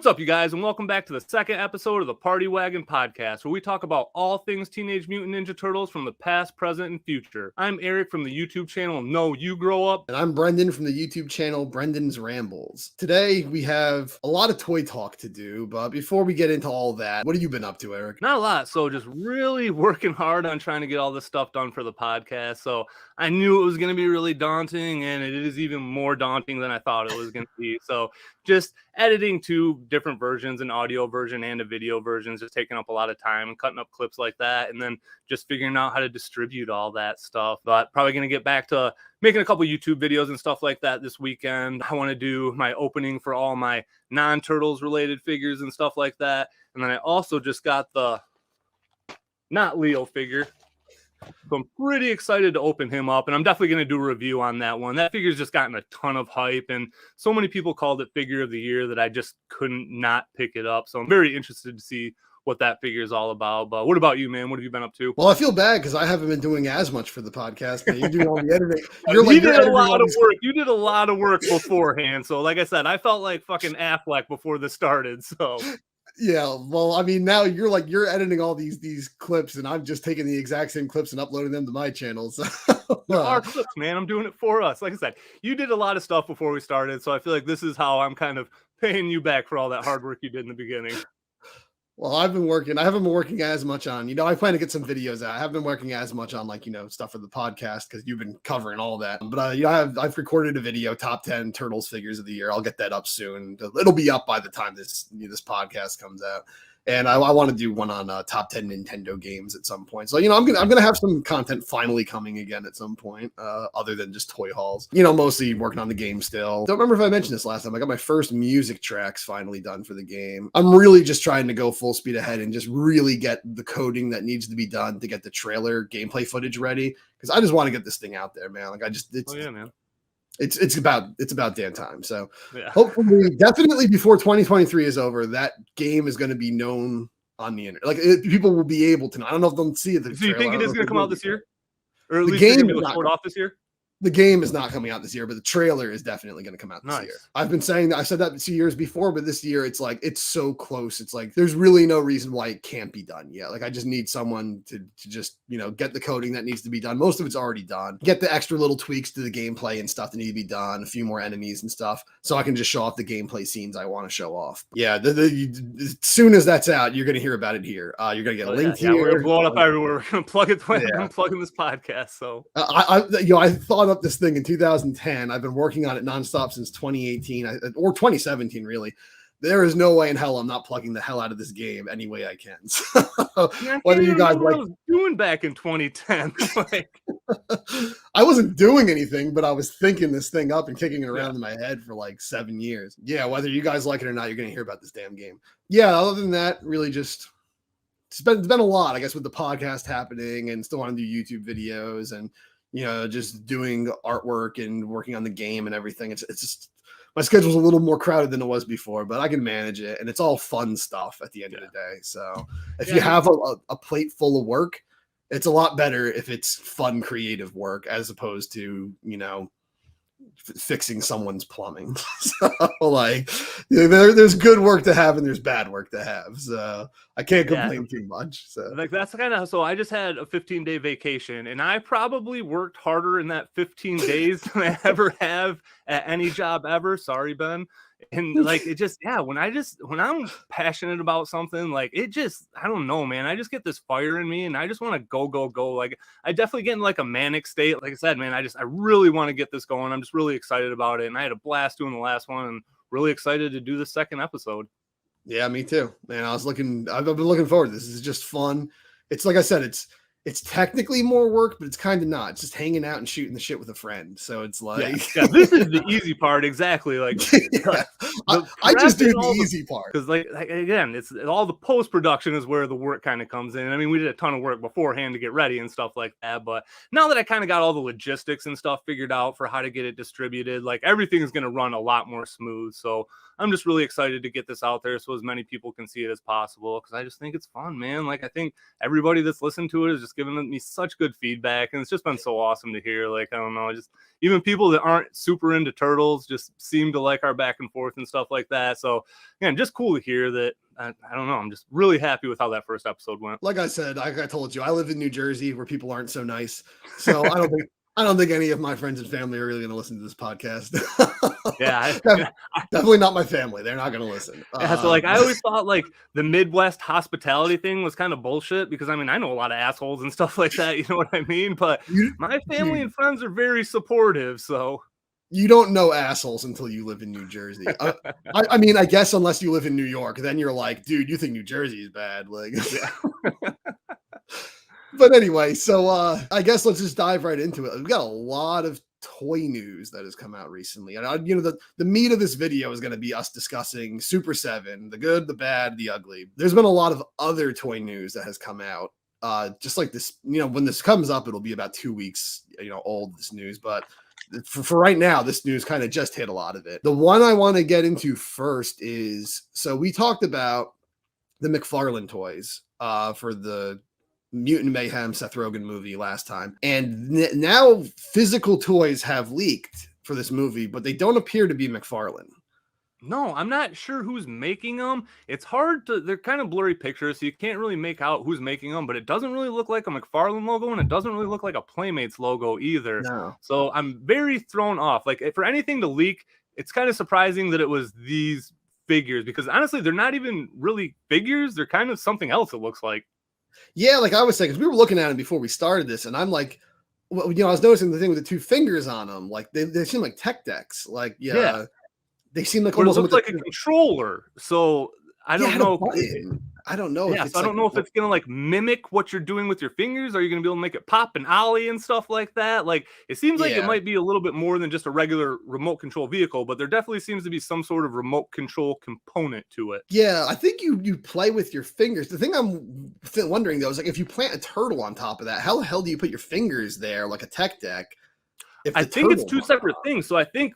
What's up, you guys, and welcome back to the second episode of the Party Wagon Podcast, where we talk about all things Teenage Mutant Ninja Turtles from the past, present, and future. I'm Eric from the YouTube channel No You Grow Up. And I'm Brendan from the YouTube channel Brendan's Rambles. Today, we have a lot of toy talk to do, but before we get into all that, what have you been up to, Eric? Not a lot, so just really working hard on trying to get all this stuff done for the podcast. So I knew it was going to be really daunting, and it is even more daunting than I thought it was going to be. So just editing two different versions, an audio version and a video version, is just taking up a lot of time and cutting up clips like that, and then just figuring out how to distribute all that stuff. But probably going to get back to making a couple YouTube videos and stuff like that this weekend. I want to do my opening for all my non-Turtles related figures and stuff like that. And then I also just got the not Leo figure. So I'm pretty excited to open him up, and I'm definitely going to do a review on that one. That figure's just gotten a ton of hype, and so many people called it figure of the year that I just couldn't not pick it up. So I'm very interested to see what that figure is all about. But what about you, man? What have you been up to? Well, I feel bad because I haven't been doing as much for the podcast, but you do all the editing. You did a lot of work. You did a lot of work beforehand. So like I said, I felt like fucking Affleck before this started. So yeah, well, I mean, now you're editing all these clips, and I'm just taking the exact same clips and uploading them to my channel. So there are clips, man. I'm doing it for us. Like I said, you did a lot of stuff before we started, so I feel like this is how I'm kind of paying you back for all that hard work you did in the beginning. Well, I haven't been working as much on, I plan to get some videos out. I haven't been working as much on stuff for the podcast because you've been covering all that. But I've recorded a video, top 10 Turtles figures of the year. I'll get that up soon. It'll be up by the time this podcast comes out. And I want to do one on top 10 Nintendo games at some point. So, I'm gonna have some content finally coming again at some point, other than just toy hauls. Mostly working on the game still. Don't remember if I mentioned this last time. I got my first music tracks finally done for the game. I'm really just trying to go full speed ahead and just really get the coding that needs to be done to get the trailer gameplay footage ready. Because I just want to get this thing out there, man. Man. It's about damn time. So yeah. Hopefully, definitely before 2023 is over, that game is going to be known on the internet. People will be able to know. I don't know if they'll see it. So you think it is going to come out this year? Or at least it's going to be off this year? The game is not coming out this year, but the trailer is definitely going to come out this year. I've been saying that. I said that 2 years before, but this year it's so close. It's like there's really no reason why it can't be done yet. I just need someone to just get the coding that needs to be done. Most of it's already done. Get the extra little tweaks to the gameplay and stuff that need to be done. A few more enemies and stuff, so I can just show off the gameplay scenes I want to show off. Yeah, as soon as that's out, you're going to hear about it here. You're going to get a link here. We're going to blow it up everywhere. We're going to plug it. I'm plugging this podcast. So I thought up this thing in 2010. I've been working on it nonstop since 2018 or 2017. Really, there is no way in hell I'm not plugging the hell out of this game any way I can. So, whether you guys what I was doing back in 2010, I wasn't doing anything, but I was thinking this thing up and kicking it around in my head for 7 years. Yeah, whether you guys like it or not, you're gonna hear about this damn game. Yeah, other than that, really just. It's been a lot, I guess, with the podcast happening and still want to do YouTube videos and just doing artwork and working on the game and everything. It's just my schedule's a little more crowded than it was before, but I can manage it, and it's all fun stuff at the end of the day. So if you have a plate full of work, it's a lot better if it's fun, creative work as opposed to fixing someone's plumbing. So there's good work to have and there's bad work to have. So I can't complain too much. So that's so I just had a 15-day vacation, and I probably worked harder in that 15 days than I ever have at any job ever. Sorry, Ben. And it just, when I'm passionate about something, I don't know, man, I just get this fire in me and I just want to go. I definitely get in a manic state. Like I said, man, I really want to get this going. I'm just really excited about it. And I had a blast doing the last one and really excited to do the second episode. Yeah, me too, man. I've been looking forward to this. This is just fun. It's like I said, it's technically more work, but it's kind of not. It's just hanging out and shooting the shit with a friend. So it's this is the easy part. Exactly. I just do the easy part. Because again, it's all the post-production is where the work kind of comes in. I mean, we did a ton of work beforehand to get ready and stuff like that. But now that I kind of got all the logistics and stuff figured out for how to get it distributed, everything is going to run a lot more smooth. So I'm just really excited to get this out there so as many people can see it as possible. Because I just think it's fun, man. I think everybody that's listened to it is just just giving me such good feedback, and it's just been so awesome to hear. Like, I don't know, just even people that aren't super into turtles just seem to like our back and forth and stuff like that. So again, just cool to hear that. I don't know, I'm just really happy with how that first episode went. Like I said, like I told you, I live in New Jersey where people aren't so nice. So I don't think any of my friends and family are really going to listen to this podcast. Yeah, definitely not my family. They're not going to listen. Yeah, so like I always thought like the Midwest hospitality thing was kind of bullshit, because I mean I know a lot of assholes and stuff like that, you know what I mean? But my family and friends are very supportive, so you don't know assholes until you live in New Jersey. I mean, I guess unless you live in New York, then you're like, dude, you think New Jersey is bad, like. Yeah. But anyway, so I guess let's just dive right into it. We've got a lot of toy news that has come out recently, and you know the meat of this video is going to be us discussing Super7, the good, the bad, the ugly. There's been a lot of other toy news that has come out. Just like this, you know, when this comes up, it'll be about 2 weeks, you know, old, this news, but for right now, this news kind of just hit a lot of it. The one I want to get into first is, so we talked about the McFarlane toys for the Mutant Mayhem Seth Rogen movie last time, and now physical toys have leaked for this movie, but they don't appear to be McFarlane. No, I'm not sure who's making them. It's hard to, they're kind of blurry pictures, so you can't really make out who's making them, but it doesn't really look like a McFarlane logo, and it doesn't really look like a Playmates logo either. No. So I'm very thrown off. Like, for anything to leak, it's kind of surprising that it was these figures, because honestly, they're not even really figures. They're kind of something else, it looks like. Yeah, like I was saying, because we were looking at them before we started this, and I'm like, well, you know, I was noticing the thing with the 2 fingers on them, like they seem like tech decks. Like, yeah. They seem like almost it looks like a controller. So I don't know. I don't know. Yeah, so I don't know if it's gonna like mimic what you're doing with your fingers. Are you gonna be able to make it pop and ollie and stuff like that? Like, it seems like it might be a little bit more than just a regular remote control vehicle, but there definitely seems to be some sort of remote control component to it. Yeah, I think you play with your fingers. The thing I'm wondering though is, like, if you plant a turtle on top of that, how the hell do you put your fingers there like a tech deck? I think it's 2 separate things. So I think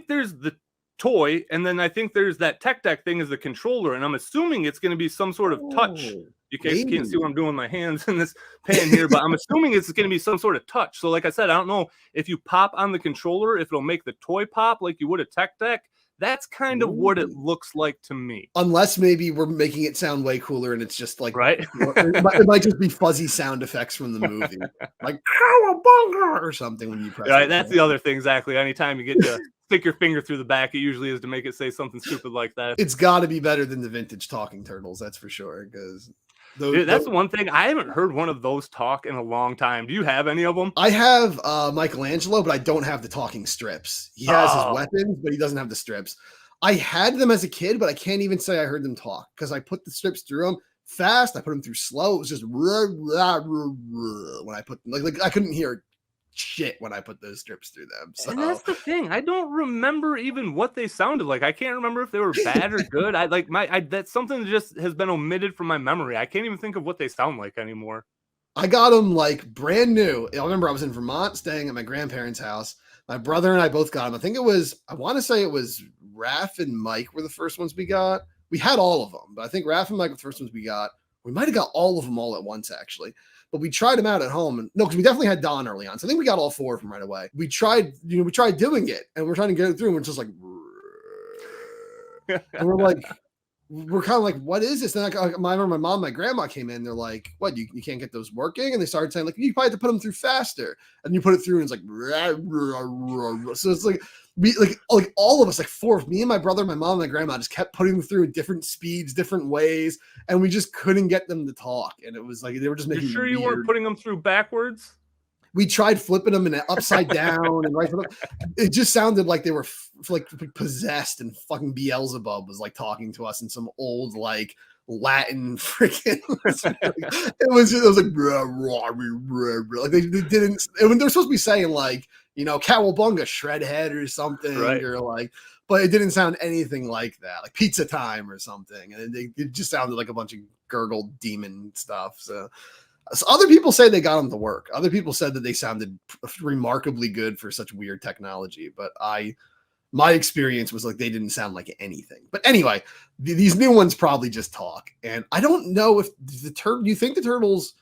there's the toy, and then I think there's that tech deck thing as the controller, and I'm assuming it's going to be some sort of touch. You can't see what I'm doing with my hands in this pan here, but I'm assuming it's going to be some sort of touch. So like I said, I don't know if you pop on the controller, if it'll make the toy pop like you would a tech deck. That's kind of what it looks like to me. Unless maybe we're making it sound way cooler and it's just like, right? It might just be fuzzy sound effects from the movie, like cowabunga or something when you press. Right, that's the other thing, exactly. Anytime you get to stick your finger through the back, it usually is to make it say something stupid like that. It's got to be better than the vintage talking turtles, that's for sure. Because that's the one thing, I haven't heard one of those talk in a long time. Do you have any of them? I have Michelangelo, but I don't have the talking strips. He has his weapons, but he doesn't have the strips. I had them as a kid, but I can't even say I heard them talk, because I put the strips through them fast. I put them through slow. It was just when I put them, like I couldn't hear shit when I put those strips through them. So. And that's the thing. I don't remember even what they sounded like. I can't remember if they were bad or good. That's something that just has been omitted from my memory. I can't even think of what they sound like anymore. I got them like brand new. I remember I was in Vermont staying at my grandparents' house. My brother and I both got them. I want to say it was Raph and Mike were the first ones we got. We had all of them, but I think Raph and Mike were the first ones we got. We might have got all of them all at once, actually. But we tried them out at home. And no, because we definitely had Don early on. So I think we got all 4 of them right away. We tried doing it, and we're trying to get it through, and we're just like, and we're kind of like, what is this? And I remember my mom and my grandma came in. They're like, what, you can't get those working? And they started saying, like, you probably have to put them through faster. And you put it through, and it's like, so it's like, like all of us, like 4 of me and my brother, my mom and my grandma just kept putting them through at different speeds, different ways, and we just couldn't get them to talk. And it was like they were just making. You sure you weren't putting them through backwards? We tried flipping them and upside down and right. It just sounded like they were like possessed, and fucking Beelzebub was like talking to us in some old like Latin freaking. It was like like they didn't. They're supposed to be saying like, you know, cowabunga, shred head or something, right? Or like, but it didn't sound anything like that, like pizza time or something, and it just sounded like a bunch of gurgled demon stuff. So other people say they got them to work. Other people said that they sounded remarkably good for such weird technology, but my experience was like they didn't sound like anything. But anyway, these new ones probably just talk, and I don't know if do you think the turtles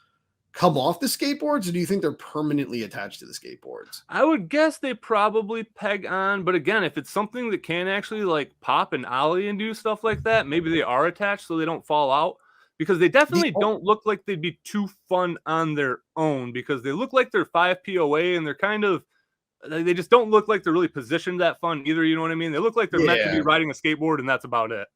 come off the skateboards, or do you think they're permanently attached to the skateboards? I would guess they probably peg on, but again, if it's something that can actually like pop and ollie and do stuff like that, maybe they are attached so they don't fall out. Because they The definitely don't look like they'd be too fun on their own, because they look like they're 5 POA and they're kind of, they just don't look like they're really positioned that fun either. You know what I mean? They look like they're meant to be Yeah, riding a skateboard and that's about it.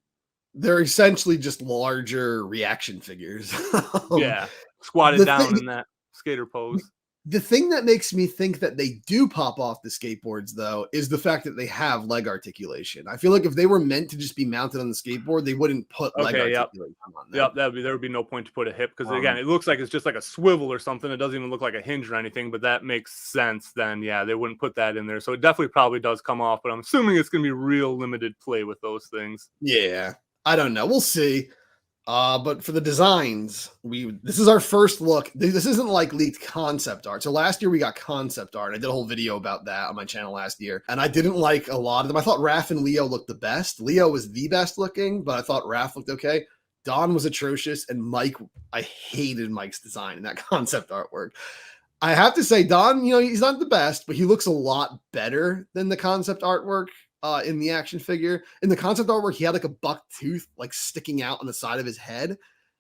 they're essentially just larger reaction figures. Um, Yeah. Squatted the down thing in that skater pose. the thing that makes me think that they do pop off the skateboards, though, is the fact that they have leg articulation. I feel like if they were meant to just be mounted on the skateboard, they wouldn't put leg Okay, yep. articulation on them. Yep, there would be no point to put a hip, because again, Um, it looks like it's just like a swivel or something. It doesn't even look like a hinge or anything, but that makes sense then. Yeah, they wouldn't put that in there. So it definitely probably does come off, but I'm assuming it's going to be real limited play with those things. yeah, I don't know. We'll see. But for the designs, this is our first look. This isn't like leaked concept art. So last year we got concept art. I did a whole video about that on my channel last year, and I didn't like a lot of them. I thought Raph and Leo looked the best. Leo was the best looking, but I thought Raph looked okay. Don was atrocious, and Mike, I hated Mike's design in that concept artwork. I have to say, Don, he's not the best, but he looks a lot better than the concept artwork in the action figure. In the concept artwork, he had like a buck tooth like sticking out on the side of his head.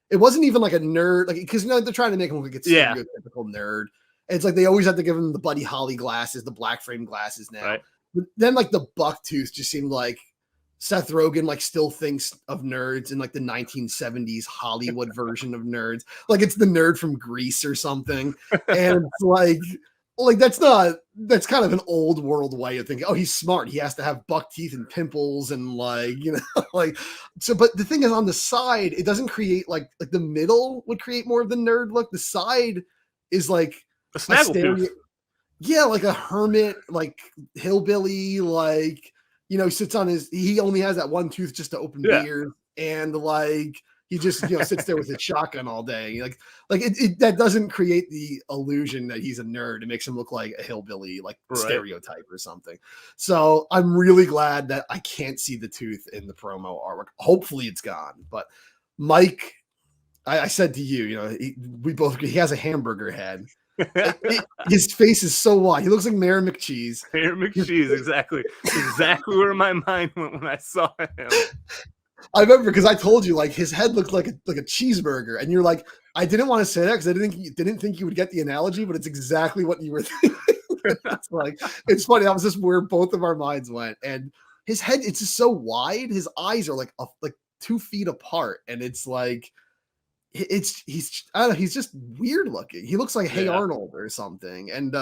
It wasn't even like a nerd, like, because they're trying to make him look like a stereotypical nerd. And it's like they always have to give him the Buddy Holly glasses, the black frame glasses now. Right. But then like the buck tooth just seemed like Seth Rogen like still thinks of nerds in like the 1970s Hollywood version of nerds. Like it's the nerd from Grease or something. And it's like that's kind of an old world way of thinking. Oh, he's smart. He has to have buck teeth and pimples and like so. But the thing is, on the side, it doesn't create like the middle would create more of the nerd look. The side is like A snaggletooth. yeah, like a hermit, like hillbilly, like sits on he only has that one tooth just to open beer, and like he just sits there with his shotgun all day. Like it that doesn't create the illusion that he's a nerd. It makes him look like a hillbilly, like stereotype or something. So I'm really glad that I can't see the tooth in the promo artwork. Hopefully it's gone. But Mike, I said to you, he has a hamburger head. His face is so wide. He looks like Mayor McCheese. Mayor McCheese, exactly where my mind went when I saw him. I remember because I told you like his head looked like a cheeseburger, and you're like, I didn't want to say that because I didn't think you would get the analogy, but it's exactly what you were thinking. It's funny. That was just where both of our minds went. And his head, it's just so wide. His eyes are like 2 feet apart, and it's like he's I don't know, he's just weird looking. He looks like Hey Arnold or something. And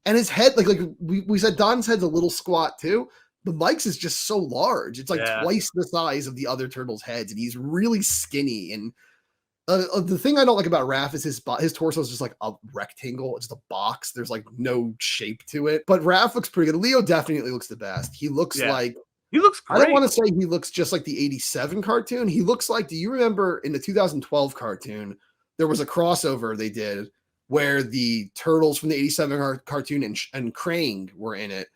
his head, like we said, Don's head's a little squat too. The Mike's is just so large. It's like twice the size of the other turtles' heads, and he's really skinny. And the thing I don't like about Raph is his torso is just like a rectangle. It's just a box. There's like no shape to it. But Raph looks pretty good. Leo definitely looks the best. He looks like he looks great. I don't want to say he looks just like the 87 cartoon. He looks like, do you remember in the 2012 cartoon, there was a crossover they did where the turtles from the 87 cartoon and Krang were in it,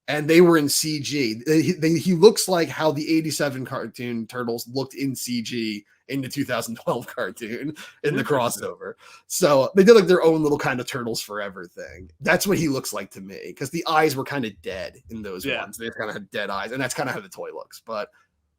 and they were in CG. He looks like how the 87 cartoon turtles looked in CG in the 2012 cartoon in the crossover. So they did like their own little kind of Turtles Forever thing. That's what he looks like to me, because the eyes were kind of dead in those ones. They kind of had dead eyes, and that's kind of how the toy looks. But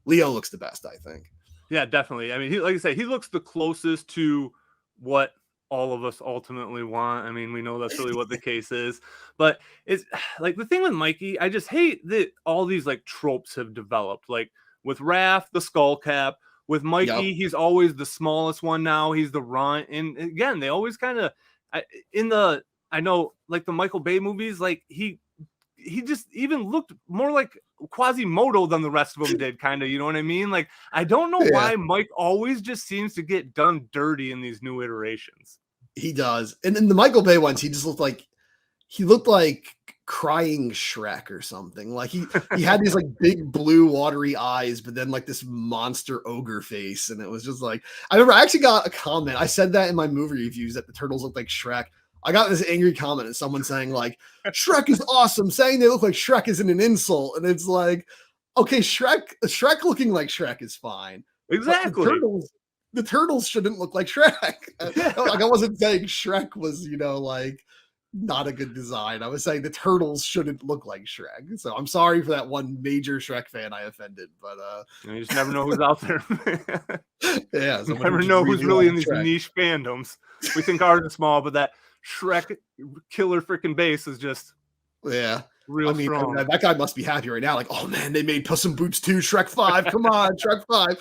Leo looks the best, I think. Yeah, definitely. I mean, like I say, he looks the closest to what all of us ultimately want. I mean, we know that's really what the case is, but it's like the thing with Mikey, I just hate that all these like tropes have developed. Like with Raph, the skull cap. With Mikey, he's always the smallest one now. He's the runt. And again, they always kind of I know like the Michael Bay movies, like he just even looked more like Quasimodo than the rest of them did, kind of, you know what I mean? Like, I don't know why Mike always just seems to get done dirty in these new iterations. He does. And in the Michael Bay ones, he looked like crying Shrek or something. Like he had these like big blue watery eyes, but then like this monster ogre face. And it was just like, I remember I actually got a comment. I said that in my movie reviews that the turtles look like Shrek. I got this angry comment and someone saying like, Shrek is awesome. Saying they look like Shrek isn't an insult. And it's like, okay, Shrek looking like Shrek is fine. Exactly. the turtles shouldn't look like Shrek. Like I wasn't saying Shrek was, like not a good design. I was saying the turtles shouldn't look like Shrek. So I'm sorry for that one major Shrek fan I offended, but you just never know who's out there. Yeah, you never know who's really in these niche fandoms. We think ours is small, but that Shrek killer freaking base is just real strong. That guy must be happy right now. Like, oh man, they made Puss in Boots 2, Shrek 5. Come on, Shrek 5.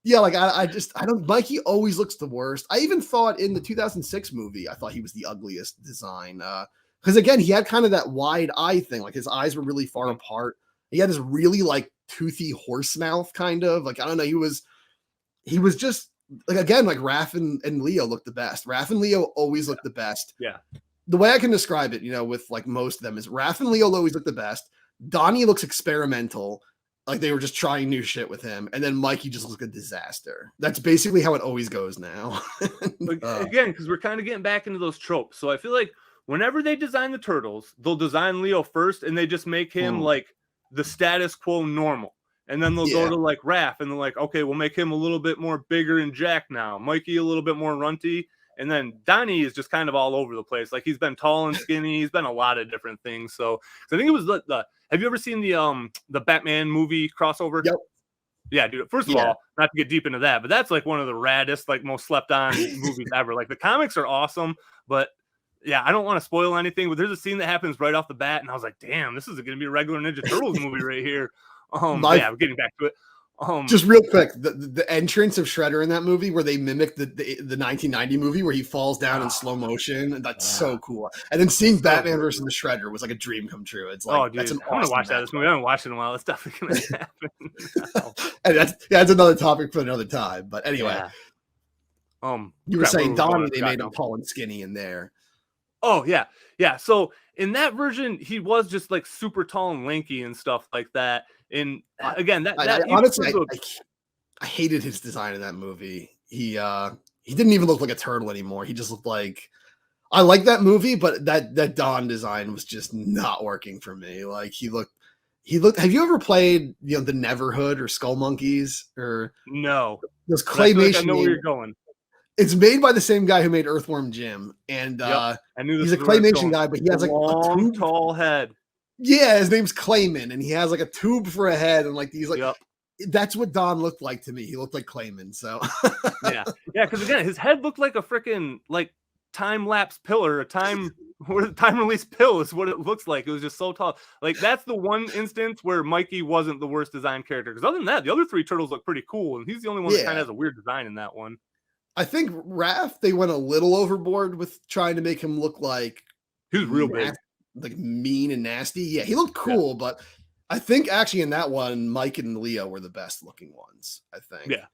Yeah, like I don't. Mikey always looks the worst. I even thought in the 2006 movie, I thought he was the ugliest design. Because again, he had kind of that wide eye thing. Like his eyes were really far apart. He had this really like toothy horse mouth, kind of. Like I don't know. He was just like, again, like Raph and Leo looked the best. Raph and Leo always look the best. Yeah. The way I can describe it, with like most of them, is Raph and Leo always look the best. Donnie looks experimental. Like they were just trying new shit with him. And then Mikey just looks like a disaster. That's basically how it always goes now. Again, because we're kind of getting back into those tropes. So I feel like whenever they design the turtles, they'll design Leo first and they just make him like the status quo normal. And then they'll go to like Raph and they're like, okay, we'll make him a little bit more bigger and jacked now. Mikey a little bit more runty. And then Donnie is just kind of all over the place. Like he's been tall and skinny. He's been a lot of different things. So I think it was the have you ever seen the Batman movie crossover? Yep. Yeah, dude. First of all, not to get deep into that, but that's like one of the raddest, like most slept on movies ever. Like the comics are awesome, but yeah, I don't want to spoil anything, but there's a scene that happens right off the bat, and I was like, damn, this is going to be a regular Ninja Turtles movie right here. Yeah, we're getting back to it. Just real quick, the entrance of Shredder in that movie where they mimic the 1990 movie where he falls down in slow motion, that's so cool. And then seeing Batman versus the Shredder was like a dream come true. It's like, dude, I want to watch that. This movie I haven't watched it in a while. It's definitely going to happen. And that's another topic for another time. But anyway, you were saying Donnie, they made him tall and skinny in there. Oh yeah. So in that version, he was just like super tall and lanky and stuff like that. And again, honestly, I hated his design in that movie. He didn't even look like a turtle anymore. He just looked like, I like that movie, but that Don design was just not working for me. Like he looked. Have you ever played the Neverhood or Skull Monkeys or no? Those claymation. I know where you're going. It's made by the same guy who made Earthworm Jim, and I knew he's a claymation guy, but he has like long, tall head. Yeah, his name's Clayman, and he has like a tube for a head, and like these like that's what Don looked like to me. He looked like Clayman. So yeah, because again, his head looked like a freaking like time lapse pillar, a time release pill is what it looks like. It was just so tall. Like that's the one instance where Mikey wasn't the worst design character. Because other than that, the other three turtles look pretty cool, and he's the only one that kind of has a weird design in that one. I think Raph, they went a little overboard with trying to make him look like he was real big. Like mean and nasty. Yeah, he looked cool, but I think actually in that one, Mike and Leo were the best looking ones. I think. Yeah.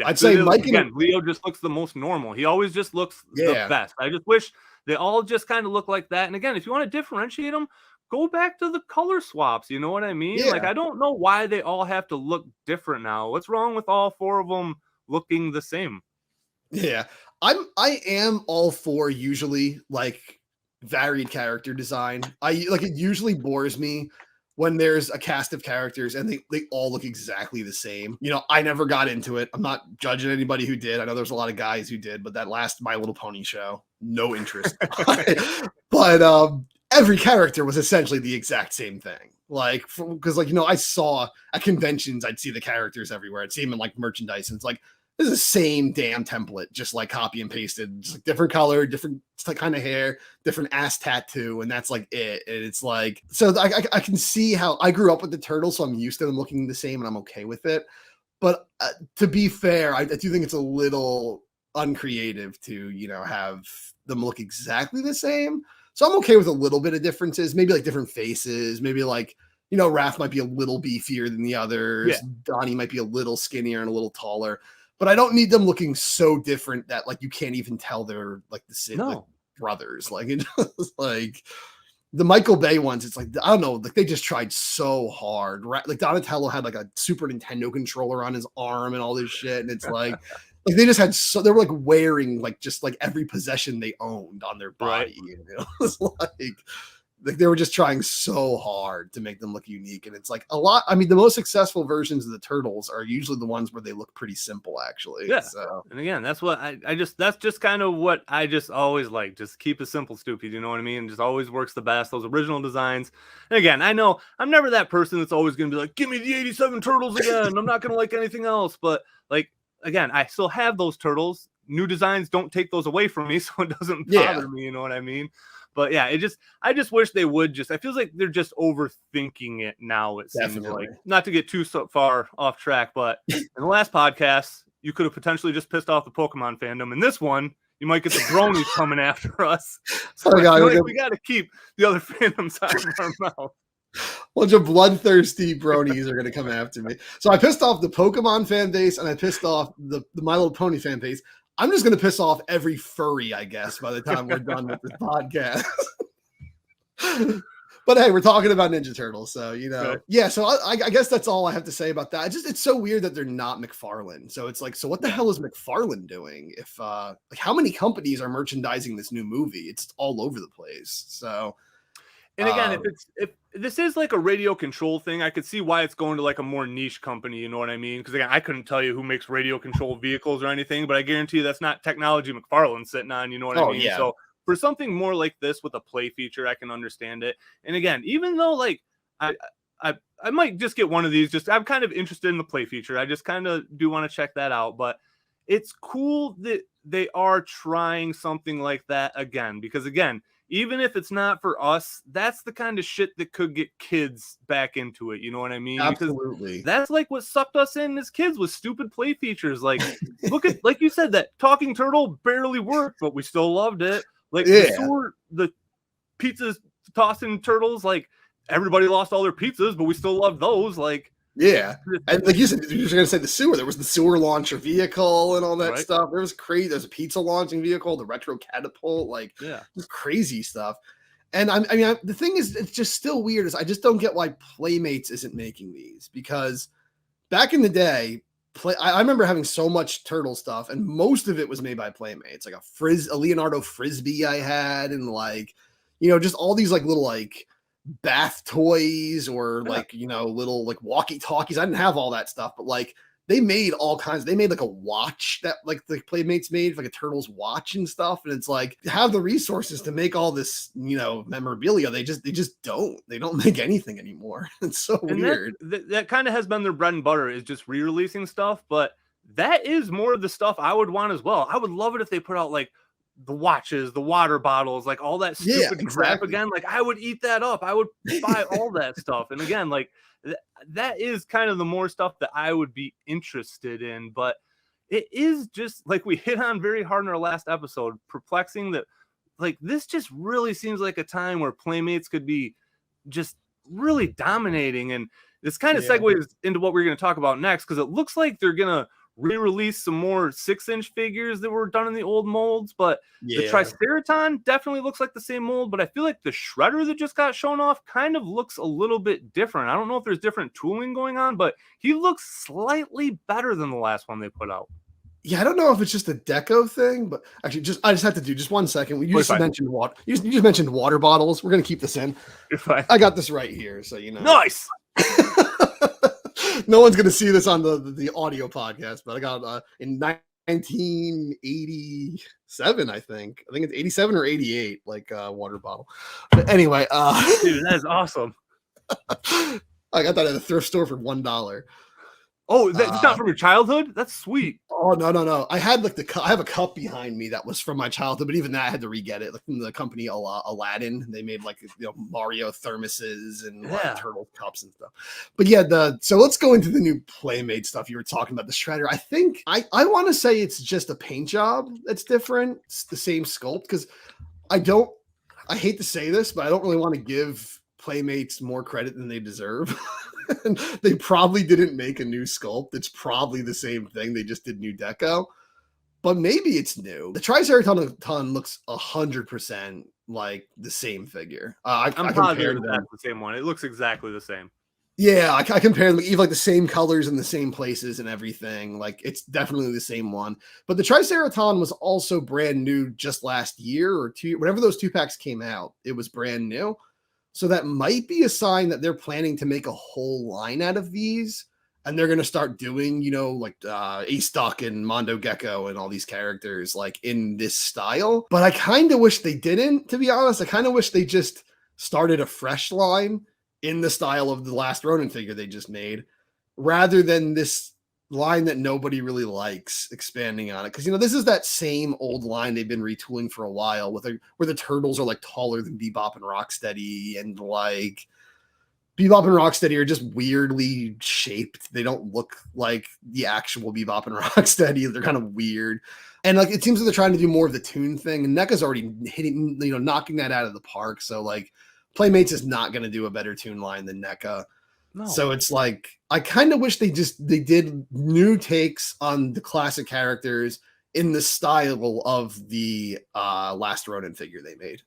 I'd say Mike and Leo just looks the most normal. He always just looks the best. I just wish they all just kind of look like that. And again, if you want to differentiate them, go back to the color swaps. You know what I mean? Yeah. Like I don't know why they all have to look different now. What's wrong with all four of them looking the same? Yeah, I am all for usually like varied character design. It usually bores me when there's a cast of characters and they all look exactly the same. I never got into it. I'm not judging anybody who did. I know there's a lot of guys who did, but that last My Little Pony show, no interest. But every character was essentially the exact same thing. Like, because I saw at conventions, I'd see the characters everywhere. I'd see them in like merchandise, and it's like, this is the same damn template, just like copy and pasted, just like different color, different kind of hair, different ass tattoo, and that's like it. And it's like, so I can see how I grew up with the turtles, so I'm used to them looking the same, and I'm okay with it. But to be fair, I do think it's a little uncreative to have them look exactly the same. So I'm okay with a little bit of differences, maybe like different faces, maybe like Raph might be a little beefier than the others, Donnie might be a little skinnier and a little taller. But I don't need them looking so different that like you can't even tell they're like the same like brothers. Like it just, like the Michael Bay ones, it's like I don't know, like they just tried so hard. Right? Like Donatello had like a Super Nintendo controller on his arm and all this shit, and it's like they just had they were like wearing like just like every possession they owned on their body. It's like Like they were just trying so hard to make them look unique. And it's like a lot. I mean, the most successful versions of the turtles are usually the ones where they look pretty simple, actually. Yeah. So, and again, that's what that's just kind of what I just always like. Just keep it simple, stupid. You know what I mean? Just always works the best. Those original designs. And again, I know I'm never that person that's always going to be like, give me the 87 turtles again. I'm not going to like anything else. But like, again, I still have those turtles. New designs don't take those away from me. So it doesn't bother me. You know what I mean? But yeah, I just wish they would I feel like they're just overthinking it now. It seems like, not to get too far off track, but in the last podcast, you could have potentially just pissed off the Pokemon fandom. In this one, you might get the bronies coming after us. So I feel like we got to keep the other fandoms out of our mouth. Bunch of bloodthirsty bronies are going to come after me. So I pissed off the Pokemon fan base and I pissed off the My Little Pony fan base. I'm just going to piss off every furry, I guess, by the time we're done with this podcast. But hey, we're talking about Ninja Turtles, so yeah. So I guess that's all I have to say about that. It's so weird that they're not McFarlane. So it's like, so what the hell is McFarlane doing? If like, how many companies are merchandising this new movie? It's all over the place. So. And again, if this is like a radio control thing, I could see why it's going to like a more niche company. You know what I mean? Because again, I couldn't tell you who makes radio control vehicles or anything, but I guarantee you that's not technology McFarlane's sitting on. You know what I mean? Yeah. So for something more like this with a play feature, I can understand it. And again, even though like I might just get one of these, I'm kind of interested in the play feature. I just kind of do want to check that out. But it's cool that they are trying something like that again, because again, even if it's not for us, that's the kind of shit that could get kids back into it. You know what I mean? Absolutely. Because that's like what sucked us in as kids with stupid play features. Like, look at, like you said, that talking turtle barely worked, but we still loved it. Like the pizzas tossing turtles, like everybody lost all their pizzas, but we still loved those. Like, yeah, and like you said, you're going to say the sewer. There was the sewer launcher vehicle and all that stuff. There was crazy. There's a pizza launching vehicle, the retro catapult, like just crazy stuff. And I mean, the thing is, it's just still weird. Is I just don't get why Playmates isn't making these, because back in the day, I remember having so much turtle stuff, and most of it was made by Playmates. Like a Leonardo frisbee I had, and like just all these like little like bath toys or like little like walkie talkies. I didn't have all that stuff, but like they made all kinds. They made like a watch that like the Playmates made, like a turtle's watch and stuff. And it's like, have the resources to make all this memorabilia. They just don't make anything anymore. It's so weird. That kind of has been their bread and butter, is just re-releasing stuff. But that is more of the stuff I would want as well. I would love it if they put out like the watches, the water bottles, like all that stupid crap again. Like I would eat that up. I would buy all that stuff. And again, like that is kind of the more stuff that I would be interested in. But it is just like we hit on very hard in our last episode, perplexing that like this just really seems like a time where Playmates could be just really dominating. And this kind of segues into what we're going to talk about next, because it looks like they're going to re-release some more 6-inch figures that were done in the old molds, but the Triceraton definitely looks like the same mold. But I feel like the Shredder that just got shown off kind of looks a little bit different. I don't know if there's different tooling going on, but he looks slightly better than the last one they put out. Yeah, I don't know if it's just a deco thing, but actually, I just have to do just 1 second. You just mentioned water. You just mentioned water bottles. We're gonna keep this in. You're fine. I got this right here, so Nice. No one's going to see this on the audio podcast, but I got in 1987, I think it's 87 or 88, like water bottle. But anyway, dude, that is awesome. I got that at a thrift store for $1. Oh, that's not from your childhood? That's sweet. Oh, no. I had like I have a cup behind me that was from my childhood, but even that I had to re-get it. Like from the company Aladdin, they made like Mario thermoses and like, turtle cups and stuff. But yeah, so let's go into the new Playmate stuff you were talking about. The Shredder, I think I want to say it's just a paint job that's different. It's the same sculpt, because I hate to say this, but I don't really want to give Playmates more credit than they deserve. And they probably didn't make a new sculpt. It's probably the same thing. They just did new deco, but maybe it's new. The Triceratops looks 100% like the same figure. I'm positive that's the same one. It looks exactly the same. Yeah, I compare them, even like the same colors in the same places and everything. Like it's definitely the same one. But the Triceratops was also brand new just last year or two. Whenever those 2-packs came out, it was brand new. So that might be a sign that they're planning to make a whole line out of these. And they're going to start doing, you know, like Ace Duck and Mondo Gecko and all these characters like in this style. But I kind of wish they didn't, to be honest. I kind of wish they just started a fresh line in the style of the last Ronin figure they just made, rather than this line that nobody really likes expanding on it. Because, you know, this is that same old line they've been retooling for a while where the turtles are like taller than Bebop and Rocksteady, and like Bebop and Rocksteady are just weirdly shaped. They don't look like the actual Bebop and Rocksteady. They're kind of weird. And like it seems like they're trying to do more of the toon thing. And NECA's already hitting, you know, knocking that out of the park. So like Playmates is not going to do a better toon line than NECA. No. So it's like I kind of wish they did new takes on the classic characters in the style of the last Ronin figure they made.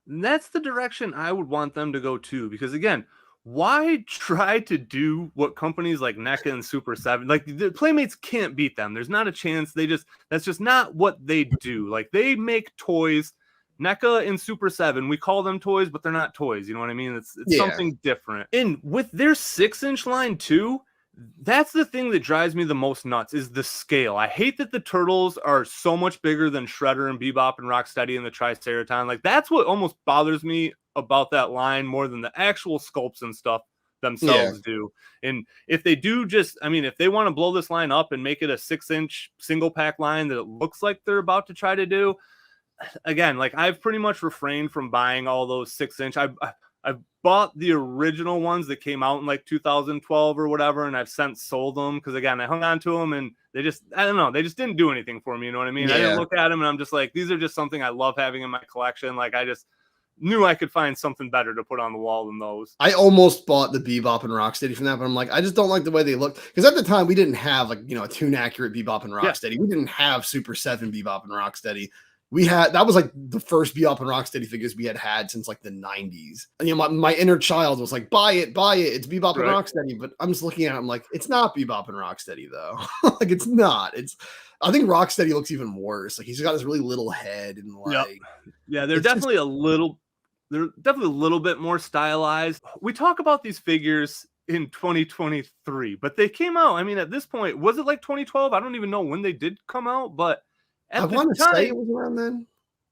And that's the direction I would want them to go to, because again, why try to do what companies like NECA and Super7, like the Playmates can't beat them. There's not a chance. That's just not what they do. Like they make toys. NECA and Super7, we call them toys, but they're not toys. You know what I mean? It's something different. And with their 6-inch line too, that's the thing that drives me the most nuts is the scale. I hate that the turtles are so much bigger than Shredder and Bebop and Rocksteady and the Triceraton. Like that's what almost bothers me about that line more than the actual sculpts and stuff themselves do. And if they do if they want to blow this line up and make it a 6-inch single pack line that it looks like they're about to try to do, again, like I've pretty much refrained from buying all those 6-inch. I've bought the original ones that came out in like 2012 or whatever, and I've since sold them because again, I hung on to them and they just didn't do anything for me. You know what I mean? Yeah. I didn't look at them and I'm just like, these are just something I love having in my collection. Like I just knew I could find something better to put on the wall than those. I almost bought the Bebop and Rocksteady from that, but I'm like, I just don't like the way they look. Because at the time, we didn't have like, you know, a tune accurate Bebop and Rocksteady. Yeah. We didn't have Super7 Bebop and Rocksteady. That was like the first Bebop and Rocksteady figures we had since like the 90s. And, you know, my inner child was like, buy it. It's Bebop and Rocksteady. But I'm just looking at it, I'm like, it's not Bebop and Rocksteady though. Like it's not. I think Rocksteady looks even worse. Like he's got this really little head and like, yeah, they're definitely a little bit more stylized. We talk about these figures in 2023, but they came out. I mean, at this point, was it like 2012? I don't even know when they did come out, but I want to say it was around then.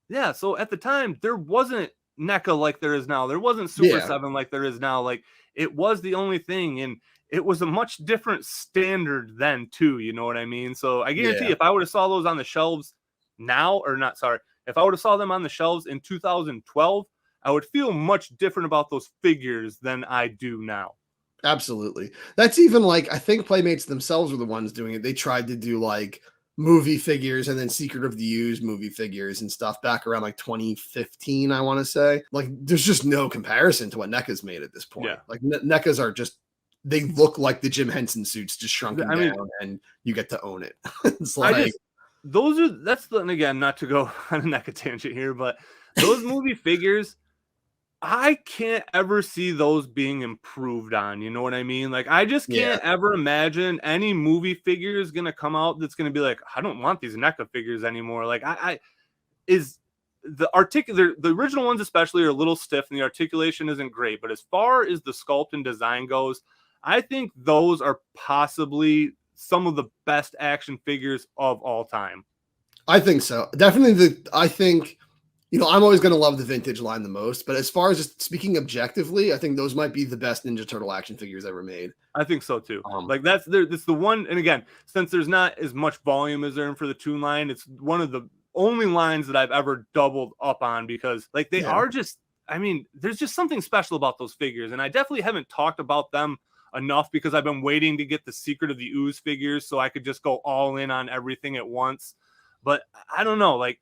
Yeah, so at the time, there wasn't NECA like there is now. There wasn't Super7 like there is now. Like it was the only thing, and it was a much different standard then too. You know what I mean? So I guarantee if I would have saw those on the shelves now, if I would have saw them on the shelves in 2012, I would feel much different about those figures than I do now. Absolutely. That's even like, I think Playmates themselves were the ones doing it. They tried to do like movie figures and then Secret of the Ooze movie figures and stuff back around like 2015, I want to say. Like there's just no comparison to what NECA's made at this point. Yeah. Like NECA's are just, they look like the Jim Henson suits just shrunken down and you get to own it. It's like and again, not to go on a NECA tangent here, but those movie figures, I can't ever see those being improved on. You know what I mean? Like, I just can't ever imagine any movie figure is going to come out that's going to be like, I don't want these NECA figures anymore. Like, the original ones especially are a little stiff and the articulation isn't great. But as far as the sculpt and design goes, I think those are possibly some of the best action figures of all time. I think so. Definitely I think, you know, I'm always going to love the vintage line the most, but as far as just speaking objectively, I think those might be the best Ninja Turtle action figures ever made. I think so too. Like that's the one. And again, since there's not as much volume as there in for the toon line, it's one of the only lines that I've ever doubled up on because like they are just, I mean, there's just something special about those figures. And I definitely haven't talked about them enough because I've been waiting to get the Secret of the Ooze figures so I could just go all in on everything at once. But I don't know, like,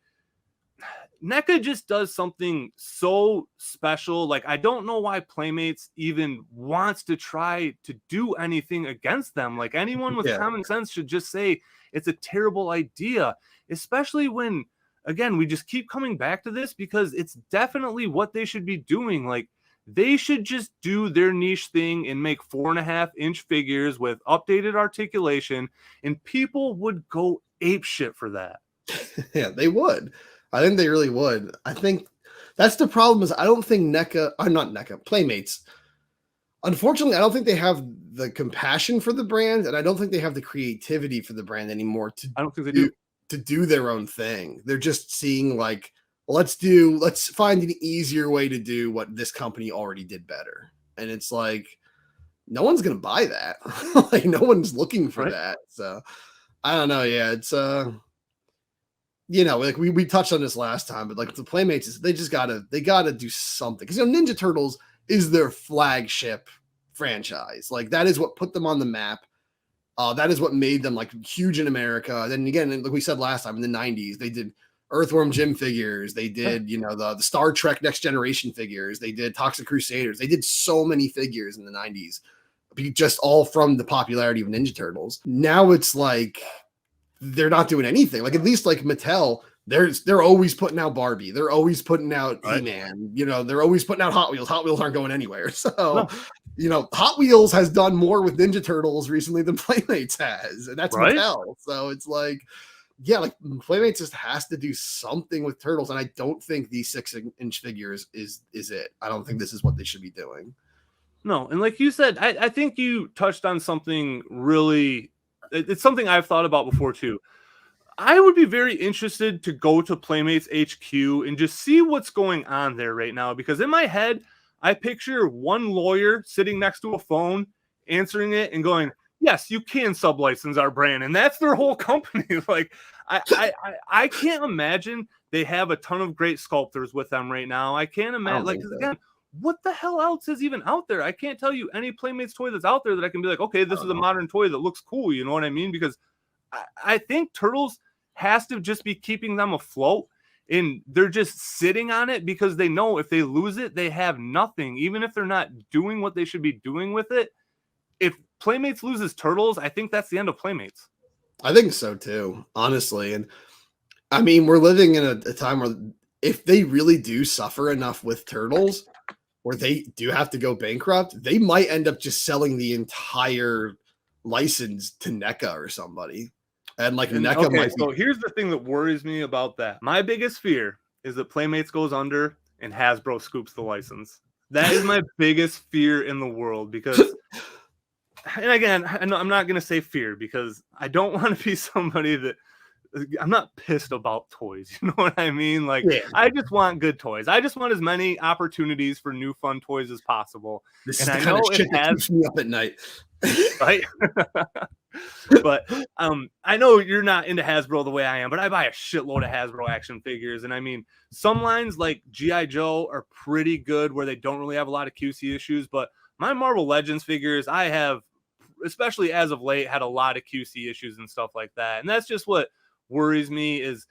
NECA just does something so special. Like, I don't know why Playmates even wants to try to do anything against them. Like, anyone with common sense should just say it's a terrible idea, especially when, again, we just keep coming back to this because it's definitely what they should be doing. Like, they should just do their niche thing and make 4.5-inch figures with updated articulation, and people would go apeshit for that. Yeah, they would. I think they really would. I think That's the problem. Is I don't think NECA, or not NECA, Playmates. Unfortunately, I don't think they have the compassion for the brand, and I don't think they have the creativity for the brand anymore I don't think they do. to do their own thing. They're just seeing like, let's find an easier way to do what this company already did better. And it's like, no one's gonna buy that. Like no one's looking for that. So I don't know. Yeah, it's like we touched on this last time, but like the Playmates, they gotta do something. Because Ninja Turtles is their flagship franchise. Like that is what put them on the map. That is what made them like huge in America. Then again, like we said last time, in the 90s, they did Earthworm Jim figures. They did, the Star Trek Next Generation figures. They did Toxic Crusaders. They did so many figures in the 90s, just all from the popularity of Ninja Turtles. Now it's like they're not doing anything. Like at least like Mattel, they're always putting out Barbie. They're always putting out He-Man. They're always putting out Hot Wheels. Hot Wheels aren't going anywhere. So, Hot Wheels has done more with Ninja Turtles recently than Playmates has, and that's Mattel. So it's like, yeah, like Playmates just has to do something with Turtles, and I don't think these 6-inch figures is it. I don't think this is what they should be doing. No, and like you said, I think you touched on something really. It's something I've thought about before too. I would be very interested to go to Playmates HQ and just see what's going on there right now, because in my head, I picture one lawyer sitting next to a phone, answering it and going, yes, you can sublicense our brand. And that's their whole company. Like, I can't imagine they have a ton of great sculptors with them right now. I can't imagine, like, because again, what the hell else is even out there? I can't tell you any Playmates toy that's out there that I can be like, okay, this is a modern toy that looks cool. You know what I mean? Because I think Turtles has to just be keeping them afloat, and they're just sitting on it because they know if they lose it, they have nothing, even if they're not doing what they should be doing with it. If Playmates loses Turtles, I think that's the end of Playmates. I think so too, honestly. And I mean, we're living in a time where if they really do suffer enough with Turtles, where they do have to go bankrupt, they might end up just selling the entire license to NECA or somebody. And like NECA might be. So here's the thing that worries me about that. My biggest fear is that Playmates goes under and Hasbro scoops the license. That is my biggest fear in the world, because, and again, I'm not going to say fear because I don't want to be somebody that, I'm not pissed about toys. You know what I mean? Like, I just want good toys. I just want as many opportunities for new fun toys as possible. This is the kind of shit that keeps me up at night. Right? But I know you're not into Hasbro the way I am, but I buy a shitload of Hasbro action figures. And I mean, some lines like G.I. Joe are pretty good where they don't really have a lot of QC issues. But my Marvel Legends figures, I have, especially as of late, had a lot of QC issues and stuff like that. And that's just what worries me is,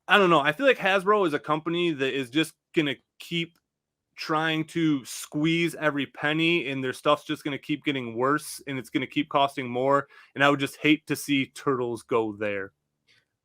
I don't know. I feel like Hasbro is a company that is just going to keep trying to squeeze every penny, and their stuff's just going to keep getting worse, and it's going to keep costing more. And I would just hate to see Turtles go there.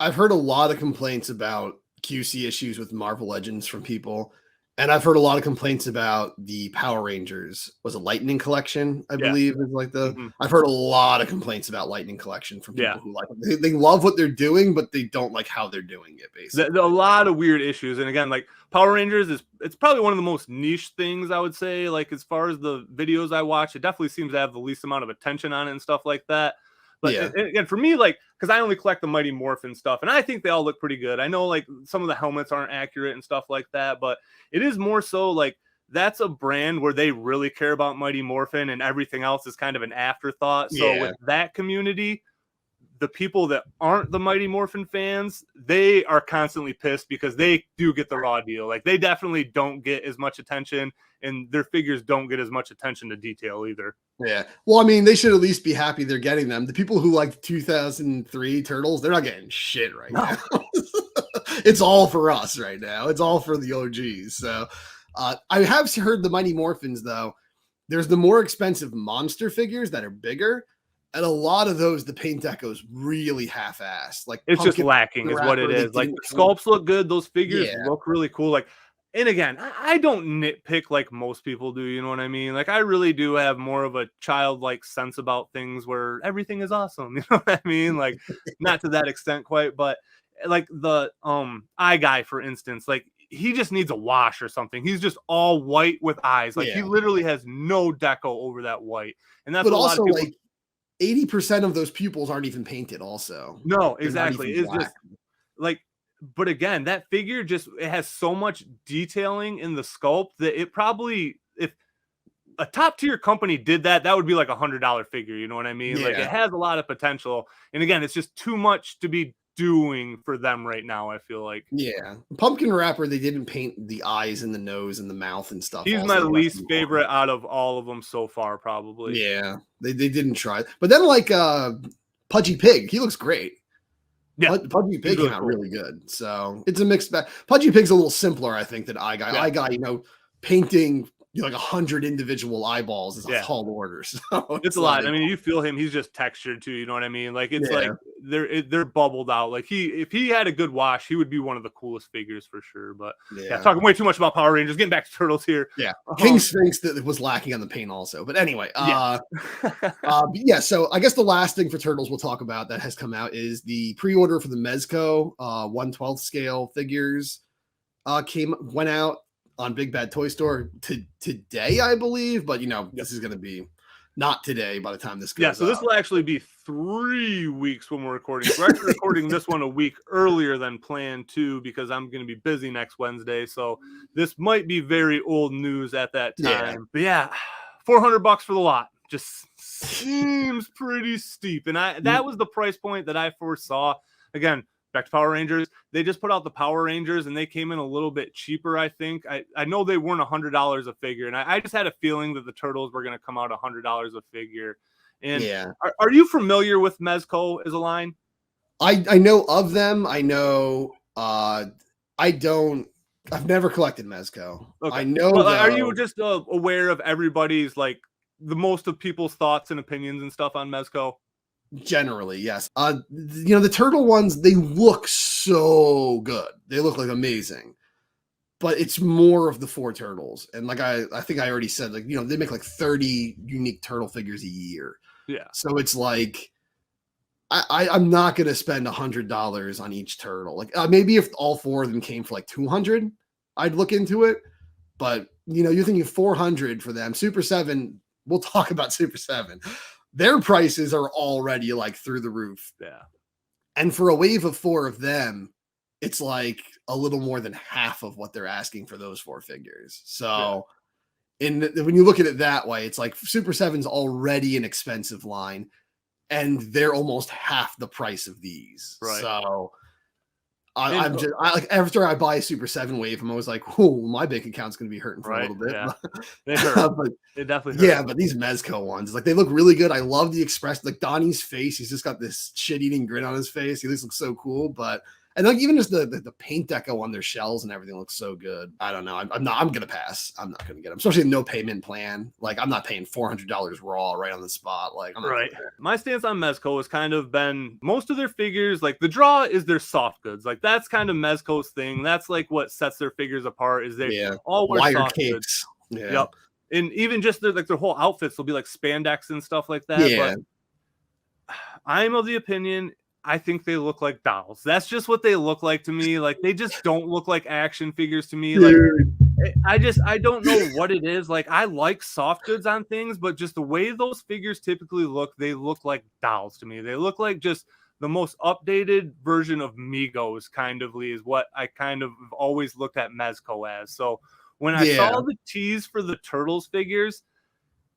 I've heard a lot of complaints about QC issues with Marvel Legends from people. And I've heard a lot of complaints about the Power Rangers. Was it Lightning Collection? I believe is like the. I've heard a lot of complaints about Lightning Collection from people who like it. They love what they're doing, but they don't like how they're doing it. Basically, a lot of weird issues. And again, like Power Rangers it's probably one of the most niche things, I would say. Like as far as the videos I watch, it definitely seems to have the least amount of attention on it and stuff like that. But again, for me, like, because I only collect the Mighty Morphin stuff, and I think they all look pretty good. I know, like, some of the helmets aren't accurate and stuff like that, but it is more so, like, that's a brand where they really care about Mighty Morphin, and everything else is kind of an afterthought. So with that community, the people that aren't the Mighty Morphin fans, they are constantly pissed because they do get the raw deal. Like, they definitely don't get as much attention, and their figures don't get as much attention to detail either. Yeah. Well, I mean, they should at least be happy they're getting them. The people who like 2003 Turtles, they're not getting shit right now. It's all for us right now. It's all for the OGs. So I have heard the Mighty Morphins, though. There's the more expensive monster figures that are bigger. And a lot of those, the paint deco is really half-assed. Like it's just lacking, is what it is. Like the sculpts look good, those figures look really cool. Like, and again, I don't nitpick like most people do. You know what I mean? Like I really do have more of a childlike sense about things where everything is awesome. You know what I mean? Like not to that extent quite, but like the eye guy, for instance, like he just needs a wash or something. He's just all white with eyes. Like he literally has no deco over that white. And that's but what a lot also of people like 80% of those pupils aren't even painted also. No, They're not exactly. even It's black. just like, but again, that figure just it has so much detailing in the sculpt that it probably, if a top tier company did that, that would be like $100 figure. You know what I mean? Like it Yeah. has a lot of potential. And again, it's just too much to be doing for them right now. I feel like Yeah. Pumpkin Wrapper, they didn't paint the eyes and the nose and the mouth and stuff. he's Also, my they left least them favorite on. out of all of them so far, probably. Yeah. They didn't try. But then like Pudgy Pig, he looks great. Yeah, Pudgy Pig really came out cool. really good. So it's a mixed bag. Pudgy Pig's a little simpler, I think, than Eye Guy. Yeah. Eye Guy, painting like 100 individual eyeballs is a Yeah. tall order. So It's a lot. I mean, you feel him. He's just textured too. You know what I mean? Like it's like they're bubbled out. Like if he had a good wash, he would be one of the coolest figures for sure. But yeah, talking way too much about Power Rangers. Getting back to Turtles here. Yeah, King Sphinx that was lacking on the paint also. But anyway, So I guess the last thing for Turtles we'll talk about that has come out is the pre-order for the Mezco 1/12 scale figures. Went out on Big Bad Toy Store today, I believe. But this is going to be not today by the time this goes. Yeah, so this will actually be 3 weeks when we're recording. So we're actually recording this one a week earlier than planned too, because I'm going to be busy next Wednesday. So this might be very old news at that time. Yeah. But yeah, $400 for the lot just seems pretty steep. And that was the price point that I foresaw. Again, back to Power Rangers. They just put out the Power Rangers and they came in a little bit cheaper, I think. I know they weren't $100 a figure. And I just had a feeling that the Turtles were going to come out $100 a figure. And are you familiar with Mezco as a line? I know of them. I know I've never collected Mezco. Okay. I know. Well, are you just aware of everybody's, like, the most of people's thoughts and opinions and stuff on Mezco? Generally, yes. The turtle ones, they look so good. They look like amazing. But it's more of the 4 turtles. And like I think I already said, like, they make like 30 unique turtle figures a year. Yeah. So it's like I'm not gonna spend $100 on each turtle. Like maybe if all 4 of them came for like 200, I'd look into it. But you're thinking 400 for them. Super 7, we'll talk about Super 7. Their prices are already like through the roof. Yeah. And for a wave of 4 of them, it's like a little more than half of what they're asking for those 4 figures. So when you look at it that way, it's like Super 7's already an expensive line and they're almost half the price of these. Right. So I'm just like, after I buy a Super 7 wave, I'm always like, oh, my bank account's going to be hurting for a little bit. Yeah. They hurt. But it definitely hurt. Yeah, but these Mezco ones, like, they look really good. I love the expression, like Donnie's face. He's just got this shit-eating grin on his face. He looks so cool. But and like even just the paint deco on their shells and everything looks so good. I don't know. I'm gonna pass. I'm not gonna get them, especially no payment plan. Like I'm not paying $400 raw right on the spot. Like I'm not right. My stance on Mezco has kind of been most of their figures. Like the draw is their soft goods. Like that's kind of Mezco's thing. That's like what sets their figures apart. Is they all wear wire soft capes. goods. Yeah. Yep. And even just their whole outfits will be like spandex and stuff like that. Yeah. But I'm of the opinion, I think they look like dolls. That's just what they look like to me. Like they just don't look like action figures to me. Like I don't know what it is. Like I like soft goods on things, but just the way those figures typically look, they look like dolls to me. They look like just the most updated version of Migos, kind of is what I kind of always looked at Mezco as. So when I saw the tease for the Turtles figures,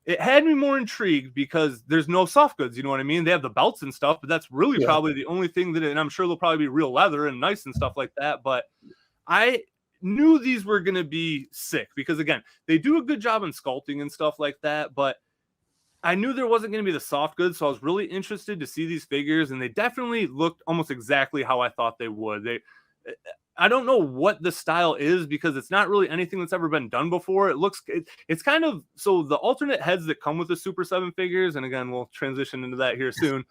it had me more intrigued because there's no soft goods. You know what I mean? They have the belts and stuff, but that's really probably the only thing and I'm sure they'll probably be real leather and nice and stuff like that. But I knew these were going to be sick because, again, they do a good job in sculpting and stuff like that. But I knew there wasn't going to be the soft goods. So I was really interested to see these figures. And they definitely looked almost exactly how I thought they would. I don't know what the style is because it's not really anything that's ever been done before. It's kind of, so the alternate heads that come with the Super 7 figures, and again, we'll transition into that here soon.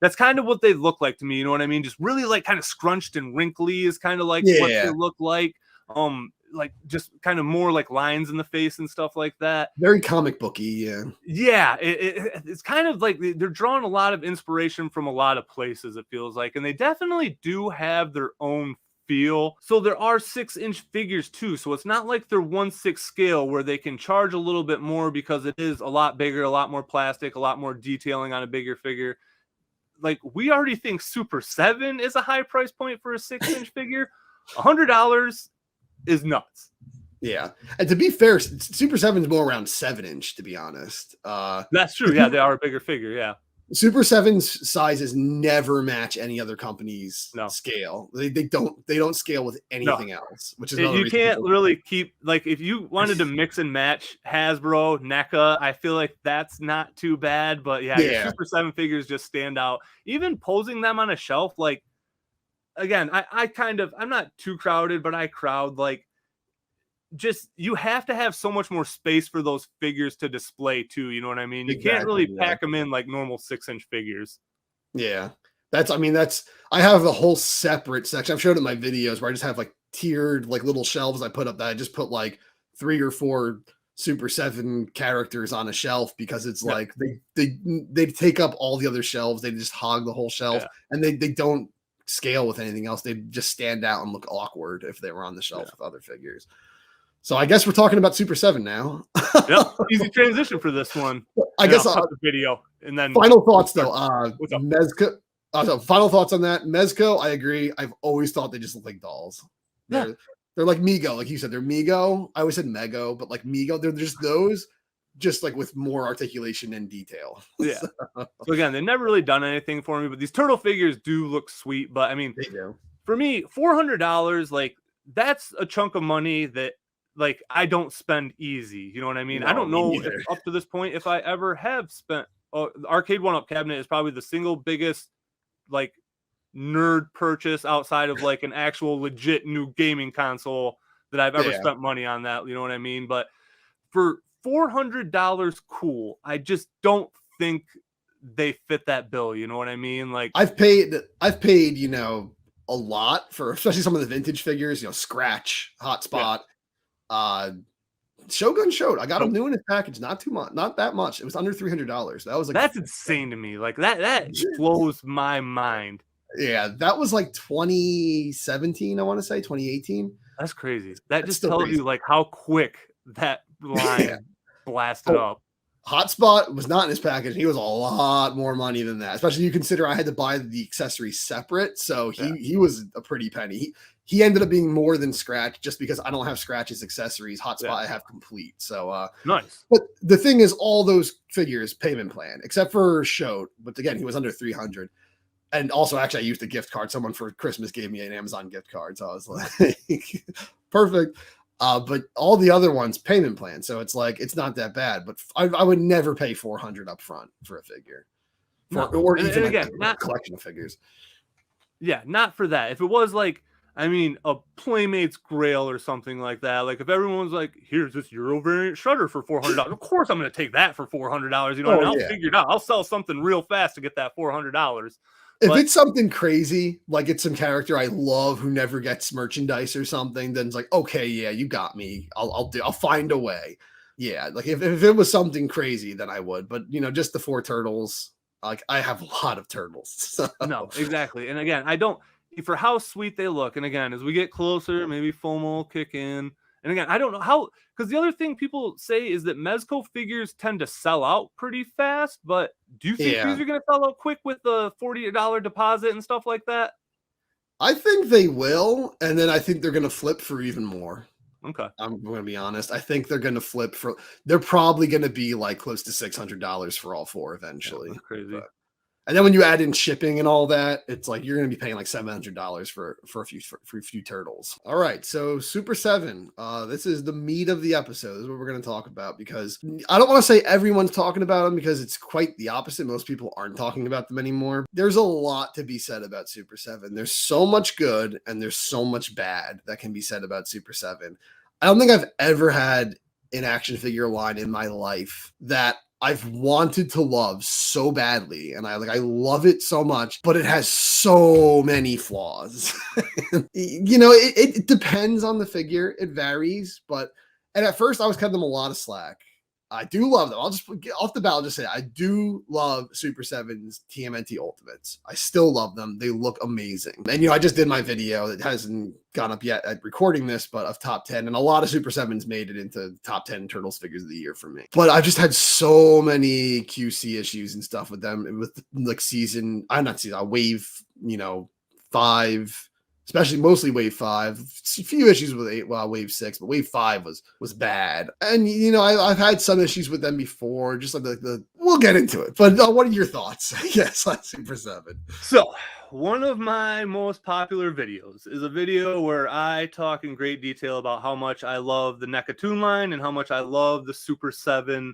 That's kind of what they look like to me. You know what I mean? Just really like kind of scrunched and wrinkly is kind of like what they look like. Like just kind of more like lines in the face and stuff like that. Very comic booky, yeah. It's kind of like they're drawing a lot of inspiration from a lot of places. It feels like, and they definitely do have their own feel. So there are 6-inch figures too. So it's not like they're 1/6 scale where they can charge a little bit more because it is a lot bigger, a lot more plastic, a lot more detailing on a bigger figure. Like, we already think Super 7 is a high price point for a 6-inch figure. $100 is nuts. Yeah. And to be fair, Super 7 is more around 7-inch, to be honest. That's true. Yeah, they are a bigger figure. Yeah. Super 7's sizes never match any other company's No. scale. They don't scale with anything else, which is another you reason can't really keep, like, if you wanted to mix and match Hasbro, NECA, I feel like that's not too bad. But yeah, your Super 7 figures just stand out. Even posing them on a shelf, like, again, I'm not too crowded, but I crowd, like, just, you have to have so much more space for those figures to display too. You know what I mean? You can't really pack them in like normal 6-inch figures. Yeah. I have a whole separate section. I've showed it in my videos where I just have like tiered, like little shelves I put up that I just put like 3 or 4 Super 7 characters on a shelf because it's like they take up all the other shelves. They just hog the whole shelf and they don't scale with anything else. They just stand out and look awkward if they were on the shelf with other figures. So I guess we're talking about Super 7 now. Yep, easy transition for this one. I guess I'll cut the video and then final thoughts though. Mezco. So final thoughts on that. Mezco, I agree. I've always thought they just look like dolls. They're like Mego, like you said. They're Mego. I always said Mego, but like Mego, they're just those, just like with more articulation and detail. Yeah. So again, they've never really done anything for me, but these turtle figures do look sweet. But I mean, they do. For me, $400, like, that's a chunk of money that, like, I don't spend easy. You know what I mean? No, I don't know if up to this point if I ever have spent. The arcade 1-up cabinet is probably the single biggest, like, nerd purchase outside of like an actual legit new gaming console that I've ever spent money on. That, you know what I mean? But for $400, cool. I just don't think they fit that bill. You know what I mean? Like, I've paid, you know, a lot for especially some of the vintage figures. You know, Scratch, Hotspot. Shogun showed. I got him new in his package. Not too much, not that much. It was under $300. That was like, that's insane to me. Like, that blows my mind. Yeah, that was like 2017. I want to say 2018. That's crazy. That just tells you like how quick that line blasted up. Hotspot was not in his package. He was a lot more money than that, especially you consider I had to buy the accessories separate. So he was a pretty penny. He ended up being more than Scratch just because I don't have Scratch's accessories. Hotspot I have complete. So nice. But the thing is, all those figures payment plan except for Shode. But again, he was under 300. And also, actually, I used a gift card. Someone for Christmas gave me an Amazon gift card, so I was like, perfect. But all the other ones payment plan, so it's like it's not that bad. But I would never pay $400 up front for a figure, or even again, not a collection of figures. Yeah, not for that. If it was like, I mean, a Playmates Grail or something like that. Like if everyone's like, here's this Euro variant shredder for $400, of course I'm going to take that for $400. You know, and I'll figure it out. I'll sell something real fast to get that $400. If it's something crazy, like it's some character I love who never gets merchandise or something, then it's like, okay, yeah, you got me. I'll find a way. Yeah, like if it was something crazy, then I would. But you know, just the 4 turtles. Like I have a lot of turtles. So. No, exactly. And again, I don't, for how sweet they look. And again, as we get closer, maybe FOMO will kick in. And again, I don't know how, because the other thing people say is that Mezco figures tend to sell out pretty fast. But do you think these are going to sell out quick with the $40 deposit and stuff like that? I think they will. And then I think they're going to flip for even more. Okay. I'm going to be honest. I think they're going to flip for, they're probably going to be like close to $600 for all 4 eventually. Yeah, that's crazy. And then when you add in shipping and all that, it's like you're going to be paying like $700 for a few turtles. All right, so Super 7. This is the meat of the episode. This is what we're going to talk about because I don't want to say everyone's talking about them because it's quite the opposite. Most people aren't talking about them anymore. There's a lot to be said about Super 7. There's so much good and there's so much bad that can be said about Super 7. I don't think I've ever had an action figure line in my life that I've wanted to love so badly, and I love it so much, but it has so many flaws. You know, it depends on the figure. It varies, and at first I was cutting them a lot of slack. I do love them. I'll just get off the bat. I'll just say I do love Super7's TMNT Ultimates. I still love them. They look amazing. And I just did my video that hasn't gone up yet at recording this, but of top 10, and a lot of Super7s made it into top 10 Turtles figures of the year for me. But I've just had so many QC issues and stuff with them, with like wave 5. Especially mostly wave 5, a few issues with wave 6, but wave 5 was bad. And I've had some issues with them before, just like the we'll get into it. But what are your thoughts? Yes, on Super7. So one of my most popular videos is a video where I talk in great detail about how much I love the NECA Toon line and how much I love the Super7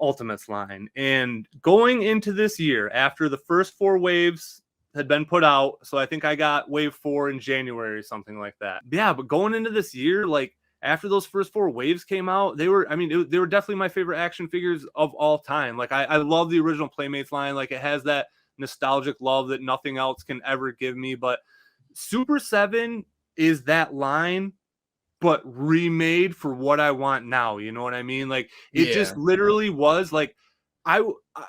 Ultimates line. And going into this year, after the first 4 waves had been put out, so I think I got wave 4 in January or something like that. Yeah, but going into this year, like after those first 4 waves came out, they were definitely my favorite action figures of all time. Like I love the original Playmates line. Like it has that nostalgic love that nothing else can ever give me. But Super7 is that line, but remade for what I want now. You know what I mean? Like it just literally was like,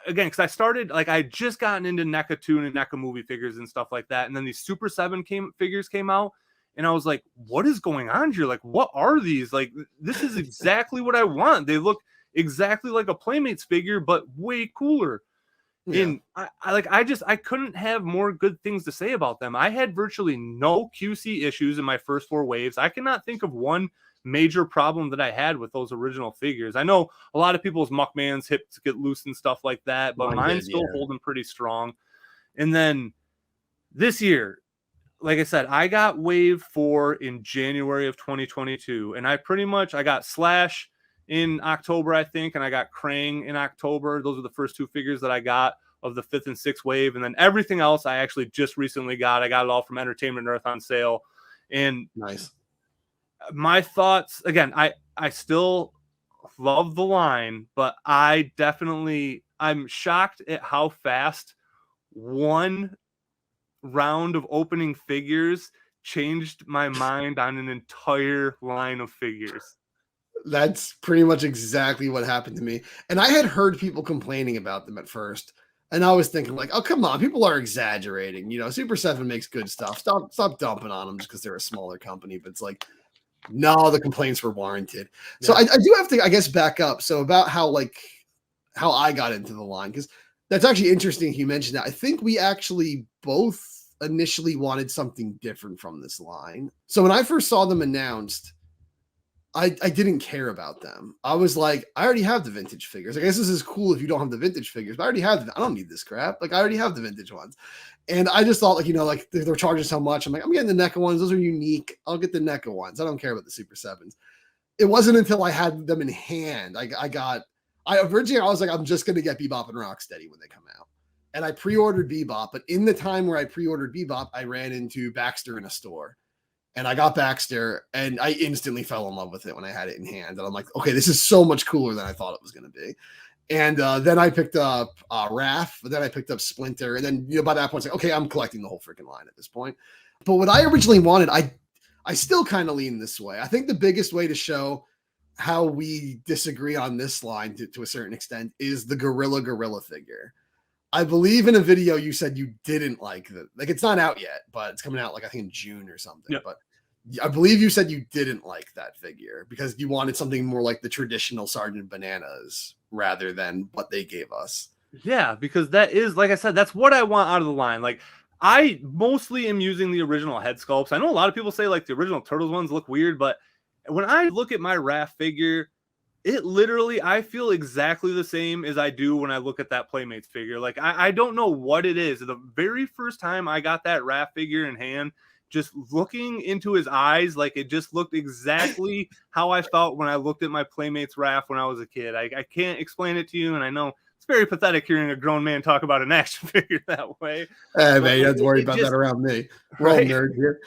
because I started, like, I just gotten into NECA Toon and NECA movie figures and stuff like that. And then these Super7 figures came out, and I was like, what is going on here? Like, what are these? Like, this is exactly what I want. They look exactly like a Playmates figure, but way cooler. Yeah. And I couldn't have more good things to say about them. I had virtually no QC issues in my first 4 waves. I cannot think of one major problem that I had with those original figures. I know a lot of people's Muckman's hips get loose and stuff like that, but mine's still holding pretty strong. And then this year, like I said, I got wave 4 in January of 2022, and I got Slash in October, I think, and I got Krang in October. Those are the first 2 figures that I got of the 5th and 6th wave, and then everything else I actually just recently got. I got it all from Entertainment Earth on sale. And nice. My thoughts, again, I still love the line, but I'm shocked at how fast one round of opening figures changed my mind on an entire line of figures. That's pretty much exactly what happened to me. And I had heard people complaining about them at first. And I was thinking like, oh, come on, people are exaggerating. Super7 makes good stuff. Stop dumping on them just because they're a smaller company. But it's like, no, the complaints were warranted. Yeah. So I do have to, I guess, back up. So about how I got into the line, because that's actually interesting you mentioned that. I think we actually both initially wanted something different from this line. So when I first saw them announced, I didn't care about them. I was like, I already have the vintage figures. I guess this is cool if you don't have the vintage figures, but I already have them. I don't need this crap. Like I already have the vintage ones. And I just thought like they're charging so much. I'm like, I'm getting the NECA ones. Those are unique. I'll get the NECA ones. I don't care about the Super7s. It wasn't until I had them in hand. Originally I was like, I'm just going to get Bebop and Rocksteady when they come out. And I pre-ordered Bebop, but in the time where I pre-ordered Bebop, I ran into Baxter in a store. And I got Baxter, and I instantly fell in love with it when I had it in hand. And I'm like, okay, this is so much cooler than I thought it was going to be. And then I picked up Raph, but then I picked up Splinter. And then by that point, it's like, okay, I'm collecting the whole freaking line at this point. But what I originally wanted, I still kind of lean this way. I think the biggest way to show how we disagree on this line to a certain extent is the Gorilla figure. I believe in a video you said you didn't like that. Like it's not out yet, but it's coming out like I think in June or something. Yep. But I believe you said you didn't like that figure because you wanted something more like the traditional Sergeant Bananas rather than what they gave us. Yeah, because that is, like I said, that's what I want out of the line. Like I mostly am using the original head sculpts. I know a lot of people say like the original Turtles ones look weird, but when I look at my Raph figure, it literally, I feel exactly the same as I do when I look at that Playmates figure. Like, I don't know what it is. The very first time I got that Raph figure in hand, just looking into his eyes, like it just looked exactly how I felt when I looked at my Playmates Raph when I was a kid. I can't explain it to you, and I know it's very pathetic hearing a grown man talk about an action figure that way. Hey, man, you don't have to worry about that around me. We're all nerds here.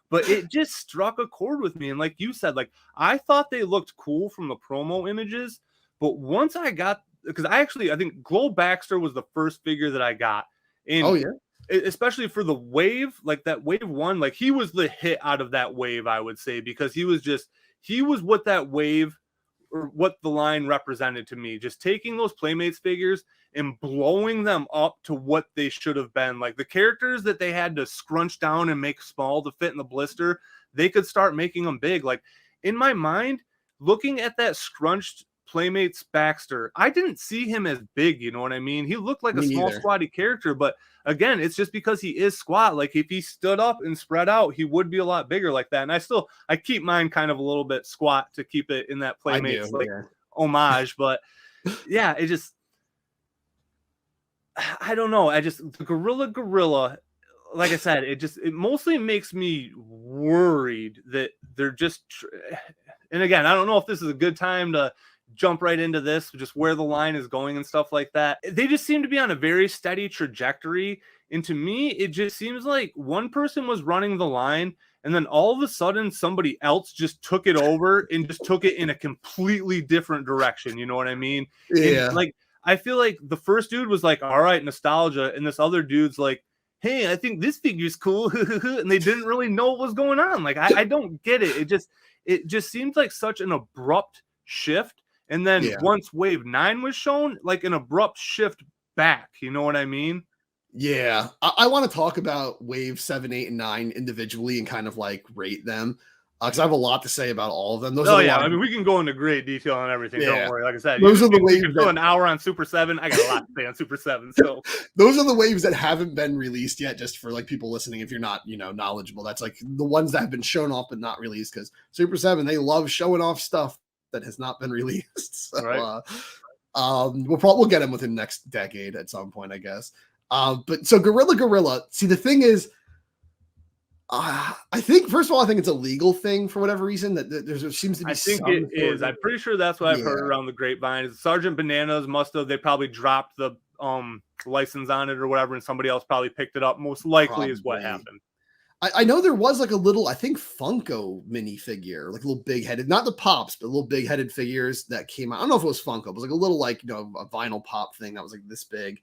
But it just struck a chord with me. And like you said, like I thought they looked cool from the promo images. But once I got, because I think Glow Baxter was the first figure that I got. And oh, yeah. Especially for the wave, like that wave 1, like he was the hit out of that wave, I would say, because he was what that wave what the line represented to me. Just taking those Playmates figures and blowing them up to what they should have been. Like the characters that they had to scrunch down and make small to fit in the blister, they could start making them big. Like in my mind, looking at that scrunched Playmates Baxter, I didn't see him as big, you know what I mean? He looked like a small squatty character, but again, it's just because he is squat. Like if he stood up and spread out, he would be a lot bigger like that. And I keep mine kind of a little bit squat to keep it in that Playmates homage. But yeah, it just, I don't know. The Gorilla, like I said, it mostly makes me worried that they're just, and again, I don't know if this is a good time to jump right into this, just where the line is going and stuff like that. They just seem to be on a very steady trajectory. And to me, it just seems like one person was running the line and then all of a sudden somebody else just took it over and just took it in a completely different direction. You know what I mean? Yeah. And like, I feel like the first dude was like, all right, nostalgia. And this other dude's like, hey, I think this figure's cool. And they didn't really know what was going on. Like, I don't get it. It just seems like such an abrupt shift. And then once Wave 9 was shown, like an abrupt shift back. You know what I mean? Yeah. I want to talk about Wave 7, 8, and 9 individually and kind of like rate them. Because I have a lot to say about all of them. I mean, we can go into great detail on everything. Yeah. Don't worry. Like I said, those are the waves. You can fill an hour on Super 7. I got a lot to say on Super 7. So those are the waves that haven't been released yet. Just for like people listening, if you're not, knowledgeable, that's like the ones that have been shown off but not released. Because Super 7, they love showing off stuff that has not been released. So, right. We'll get them within the next decade at some point, I guess. But so Gorilla. See, the thing is, I think first of all, I think it's a legal thing for whatever reason that there seems to be. I think it is. I'm pretty sure that's what I've heard around the grapevine. Is Sergeant Bananas they probably dropped the license on it or whatever, and somebody else probably picked it up. Most likely is what happened. I know there was like a little, I think Funko minifigure, like a little big headed, not the pops, but little big headed figures that came out. I don't know if it was Funko, it was like a little like, a vinyl pop thing that was like this big,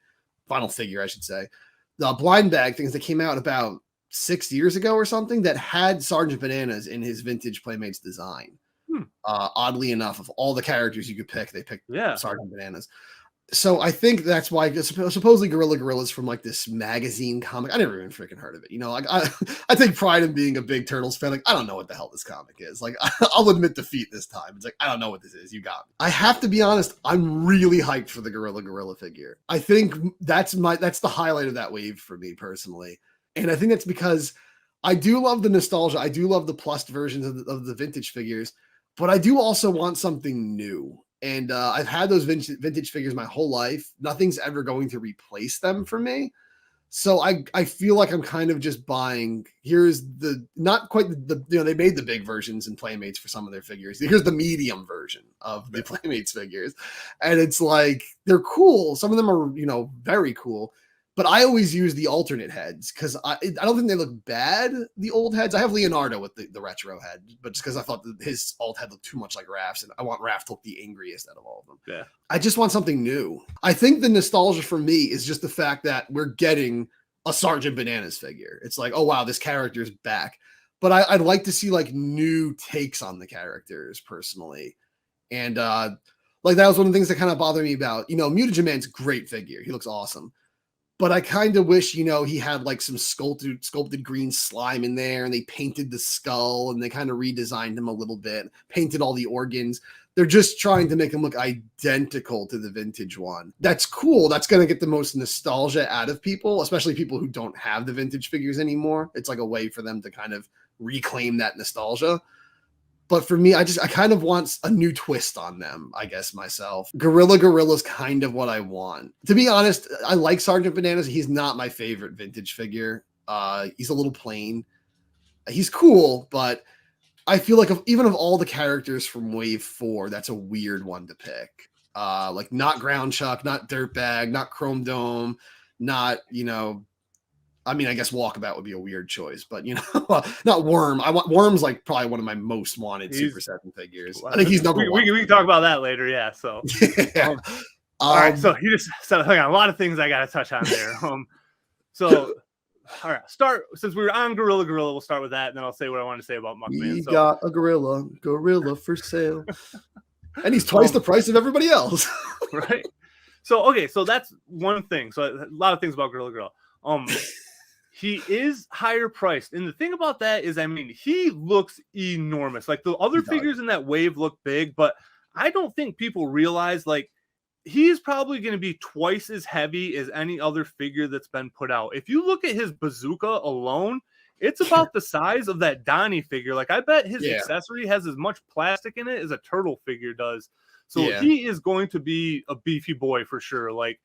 vinyl figure, I should say. The blind bag things that came out about 6 years ago or something that had Sergeant Bananas in his vintage Playmates design. Oddly enough, of all the characters you could pick, they picked Sergeant Bananas. So I think that's why supposedly Gorilla's from like this magazine comic. I never even freaking heard of it. Like I take pride in being a big Turtles fan. Like I don't know what the hell this comic is. Like I'll admit defeat this time. It's like I don't know what this is. You got me. I have to be honest. I'm really hyped for the Gorilla figure. I think that's the highlight of that wave for me personally. And I think that's because I do love the nostalgia. I do love the plus versions of the vintage figures, but I do also want something new. And I've had those vintage figures my whole life. Nothing's ever going to replace them for me. So I feel like I'm kind of just buying, here's not quite they made the big versions in Playmates for some of their figures. Here's the medium version of the Playmates figures. And it's like, they're cool. Some of them are, very cool. But I always use the alternate heads because I don't think they look bad, the old heads. I have Leonardo with the retro head, but just because I thought that his alt head looked too much like Raph's, and I want Raph to look the angriest out of all of them. Yeah. I just want something new. I think the nostalgia for me is just the fact that we're getting a Sergeant Bananas figure. It's like, oh, wow, this character's back. But I'd like to see like new takes on the characters personally. And like that was one of the things that kind of bothered me about, Mutant Mayhem's great figure. He looks awesome. But I kind of wish, he had like some sculpted green slime in there and they painted the skull and they kind of redesigned him a little bit, painted all the organs. They're just trying to make him look identical to the vintage one. That's cool. That's going to get the most nostalgia out of people, especially people who don't have the vintage figures anymore. It's like a way for them to kind of reclaim that nostalgia. But for me, I kind of want a new twist on them, I guess, myself. Gorilla's kind of what I want. To be honest, I like Sergeant Bananas. He's not my favorite vintage figure. He's a little plain. He's cool, but I feel like even of all the characters from Wave 4, that's a weird one to pick. Like not Ground Chuck, not Dirtbag, not Chrome Dome, not, I mean, I guess Walkabout would be a weird choice, but not Worm. I want Worm's like probably one of my most wanted Super 7 figures. I think he's number one. We can talk about that later, yeah. So, all right. So you just said a lot of things I got to touch on there. So, all right, since we were on Gorilla. We'll start with that, and then I'll say what I want to say about Muckman. We got a gorilla for sale. And he's twice the price of everybody else. Right. So, okay. So that's one thing. So a lot of things about Gorilla Girl. He is higher priced. And the thing about that is, I mean, he looks enormous. Like the other figures in that wave look big, but I don't think people realize like he is probably going to be twice as heavy as any other figure that's been put out. If you look at his bazooka alone, it's about the size of that Donnie figure. Like I bet his accessory has as much plastic in it as a turtle figure does. So he is going to be a beefy boy for sure. Like,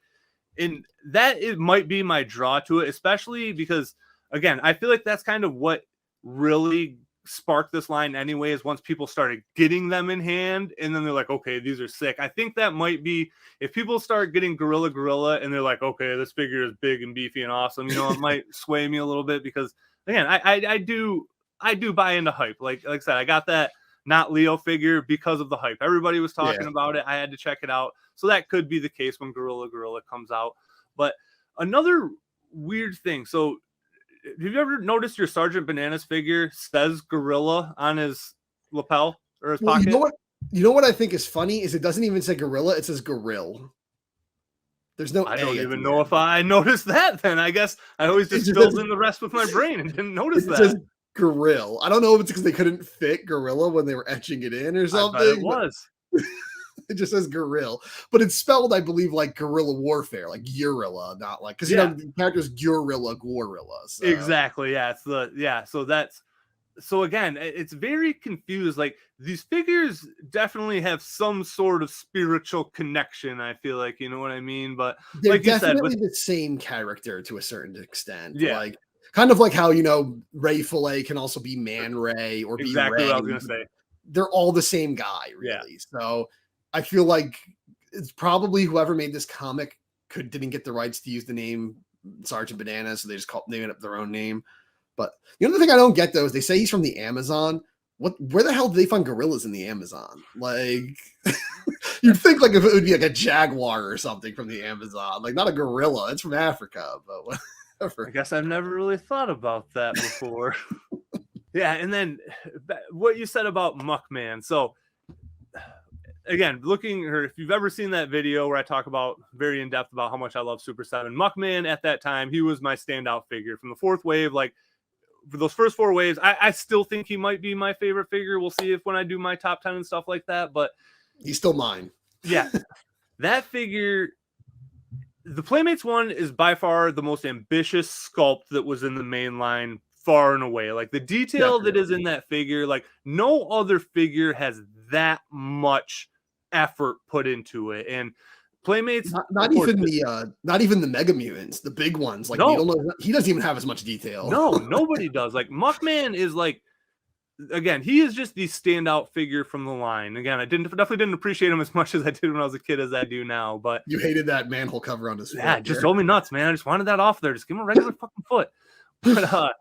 and that it might be my draw to it, especially because again, I feel like that's kind of what really sparked this line anyways, once people started getting them in hand and then they're like, okay, these are sick. I think that might be if people start getting Gorilla and they're like, okay, this figure is big and beefy and awesome, you know, it might sway me a little bit because again, I do buy into hype. Like I said, I got that not Leo figure because of the hype. Everybody was talking about it. I had to check it out. So that could be the case when Gorilla comes out. But another weird thing. So have you ever noticed your Sergeant Bananas figure says Gorilla on his lapel or his pocket? You know what I think is funny is it doesn't even say Gorilla. It says Gorilla. There's no. I don't even know if I noticed that. Then I guess I always just filled in the rest with my brain and didn't notice that. Says Gorilla. I don't know if it's because they couldn't fit Gorilla when they were etching it in or something. I bet it was. It just says Gorilla, but it's spelled, I believe, like guerrilla warfare, like Urilla, not like because you know the character's Gorilla. So. Exactly. Yeah. It's so again, it's very confused. Like these figures definitely have some sort of spiritual connection. I feel like, you know what I mean? But they're like definitely you said, the same character to a certain extent. Yeah. Like kind of like how, you know, Ray Fillet can also be Man Ray or exactly be Ray. What I was going to say. They're all the same guy, really. Yeah. So I feel like it's probably whoever made this comic didn't get the rights to use the name Sergeant Bananas, so they just named up their own name. But the other thing I don't get though is they say he's from the Amazon. Where the hell did they find gorillas in the Amazon? Like you'd think like if it would be like a jaguar or something from the Amazon, like not a gorilla. It's from Africa, but whatever. I guess I've never really thought about that before. Yeah, and then what you said about Muckman. So again, if you've ever seen that video where I talk about very in depth about how much I love Super7, Muckman at that time, he was my standout figure from the fourth wave. Like for those first four waves, I still think he might be my favorite figure. We'll see if when I do my top 10 and stuff like that, but he's still mine. Yeah, that figure, the Playmates one is by far the most ambitious sculpt that was in the main line, far and away. Like the detail that is in that figure, like no other figure has that much effort put into it. And Playmates, not even the Mega Mutants, the big ones. Like he doesn't even have as much detail. No, nobody does. Like Muckman is like, again, he is just the standout figure from the line. Again, I definitely didn't appreciate him as much as I did when I was a kid as I do now. But you hated that manhole cover on his foot. Yeah, just drove me nuts, man. I just wanted that off there. Just give him a regular fucking foot. But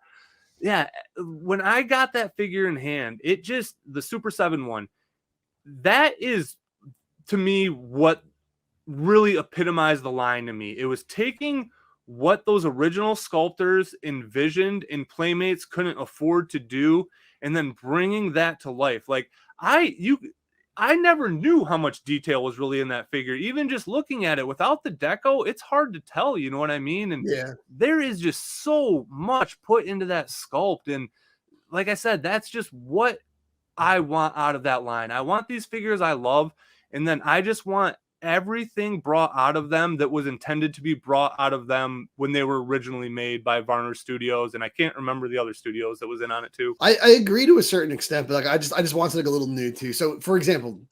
yeah, when I got that figure in hand, the Super7 one, that is to me what really epitomized the line to me. It was taking what those original sculptors envisioned and Playmates couldn't afford to do, and then bringing that to life. Like I never knew how much detail was really in that figure. Even just looking at it without the deco, it's hard to tell, you know what I mean? And there is just so much put into that sculpt. And like I said, that's just what I want out of that line. I want these figures I love, and then I just want everything brought out of them that was intended to be brought out of them when they were originally made by Varner Studios, and I can't remember the other studios that was in on it too. I agree to a certain extent, but like I just want something a little new too. So for example,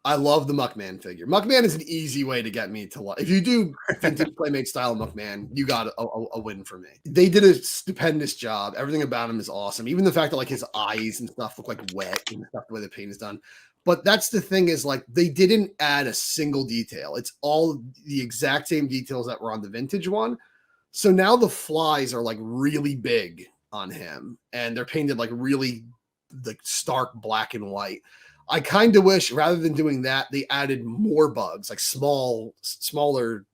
I love the Muckman figure. Muckman is an easy way to get me to love. If you do vintage Playmate style Muckman, you got a win for me. They did a stupendous job. Everything about him is awesome. Even the fact that like his eyes and stuff look like wet and stuff the way the paint is done. But that's the thing is like they didn't add a single detail. It's all the exact same details that were on the vintage one. So now the flies are like really big on him and they're painted like really like stark black and white. I kind of wish rather than doing that, they added more bugs, like smaller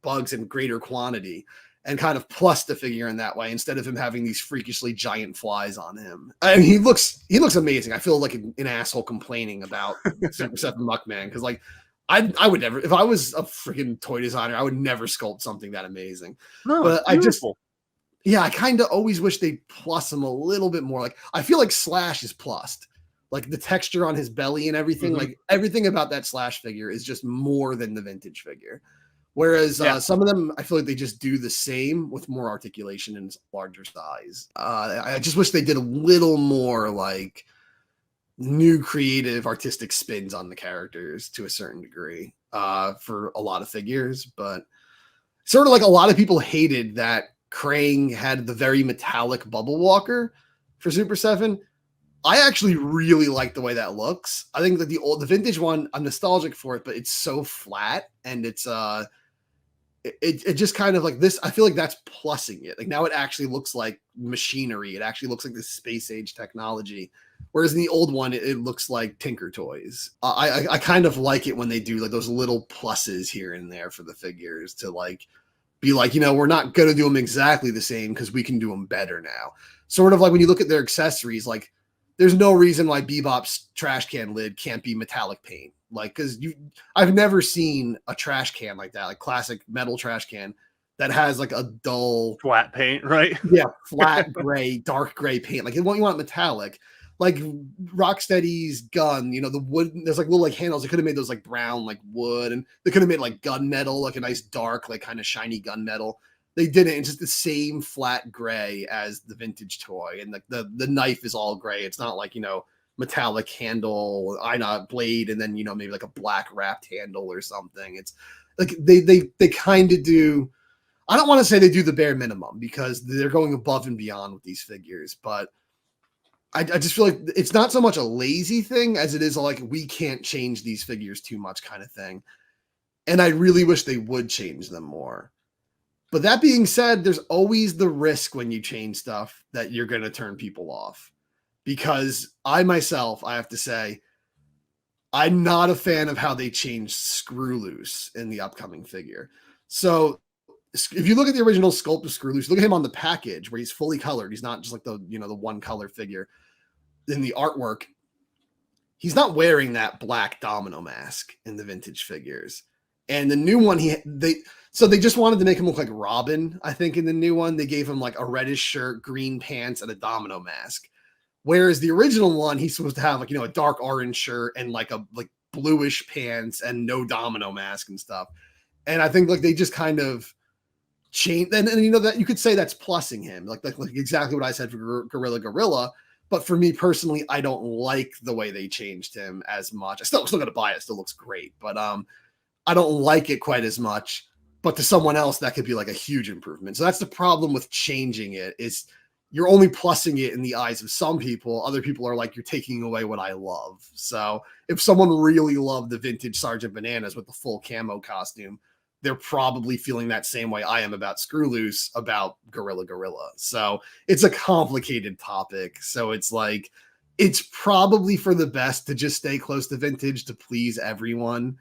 bugs in greater quantity. and kind of plus the figure in that way instead of him having these freakishly giant flies on him. I mean, he looks amazing. I feel like an asshole complaining about Super 7 Muckman because like I would never, if I was a freaking toy designer, I would never sculpt something that amazing. No, but it's beautiful. I kind of always wish they'd plus him a little bit more. Like I feel like Slash is plussed. Like the texture on his belly and everything, like everything about that Slash figure is just more than the vintage figure. Whereas some of them, I feel like they just do the same with more articulation and larger size. I just wish they did a little more like new creative artistic spins on the characters to a certain degree for a lot of figures. But sort of like a lot of people hated that Krang had the very metallic Bubble Walker for Super 7. I actually really like the way that looks. I think that the vintage one, I'm nostalgic for it, but it's so flat and it's it just kind of like this. I feel like that's plussing it. Like now it actually looks like machinery. It actually looks like this space age technology. Whereas in the old one, it looks like Tinker Toys. I kind of like it when they do like those little pluses here and there for the figures to like be like, we're not going to do them exactly the same because we can do them better now. Sort of like when you look at their accessories, like there's no reason why Bebop's trash can lid can't be metallic paint. Like, because I've never seen a trash can like that, like classic metal trash can that has like a dull flat paint, right? Yeah, flat gray, dark gray paint. Like you want metallic. Like Rocksteady's gun, the wood, there's like little like handles. They could have made those like brown, like wood, and they could have made like gunmetal, like a nice dark, like kind of shiny gunmetal. They didn't. It's just the same flat gray as the vintage toy, and the knife is all gray. It's not like metallic handle, blade, and then maybe like a black wrapped handle or something. It's like they kind of do. I don't want to say they do the bare minimum because they're going above and beyond with these figures, but I just feel like it's not so much a lazy thing as it is like we can't change these figures too much kind of thing. And I really wish they would change them more. But that being said, there's always the risk when you change stuff that you're going to turn people off. Because I myself, I have to say, I'm not a fan of how they changed Screw Loose in the upcoming figure. So if you look at the original sculpt of Screw Loose, look at him on the package where he's fully colored. He's not just like the one color figure. In the artwork, he's not wearing that black domino mask in the vintage figures. And the new one, they just wanted to make him look like Robin. I think in the new one, they gave him like a reddish shirt, green pants, and a domino mask. Whereas the original one, he's supposed to have like, a dark orange shirt and like bluish pants and no domino mask and stuff. And I think like they just kind of changed. And that you could say that's plussing him, like exactly what I said for Gorilla. But for me personally, I don't like the way they changed him as much. I still got to buy it. It still looks great, but I don't like it quite as much. But to someone else, that could be like a huge improvement. So that's the problem with changing it, is you're only plussing it in the eyes of some people. Other people are like, you're taking away what I love. So if someone really loved the vintage Sergeant Bananas with the full camo costume, they're probably feeling that same way I am about Screw Loose, about Gorilla. So it's a complicated topic. So it's like, it's probably for the best to just stay close to vintage to please everyone.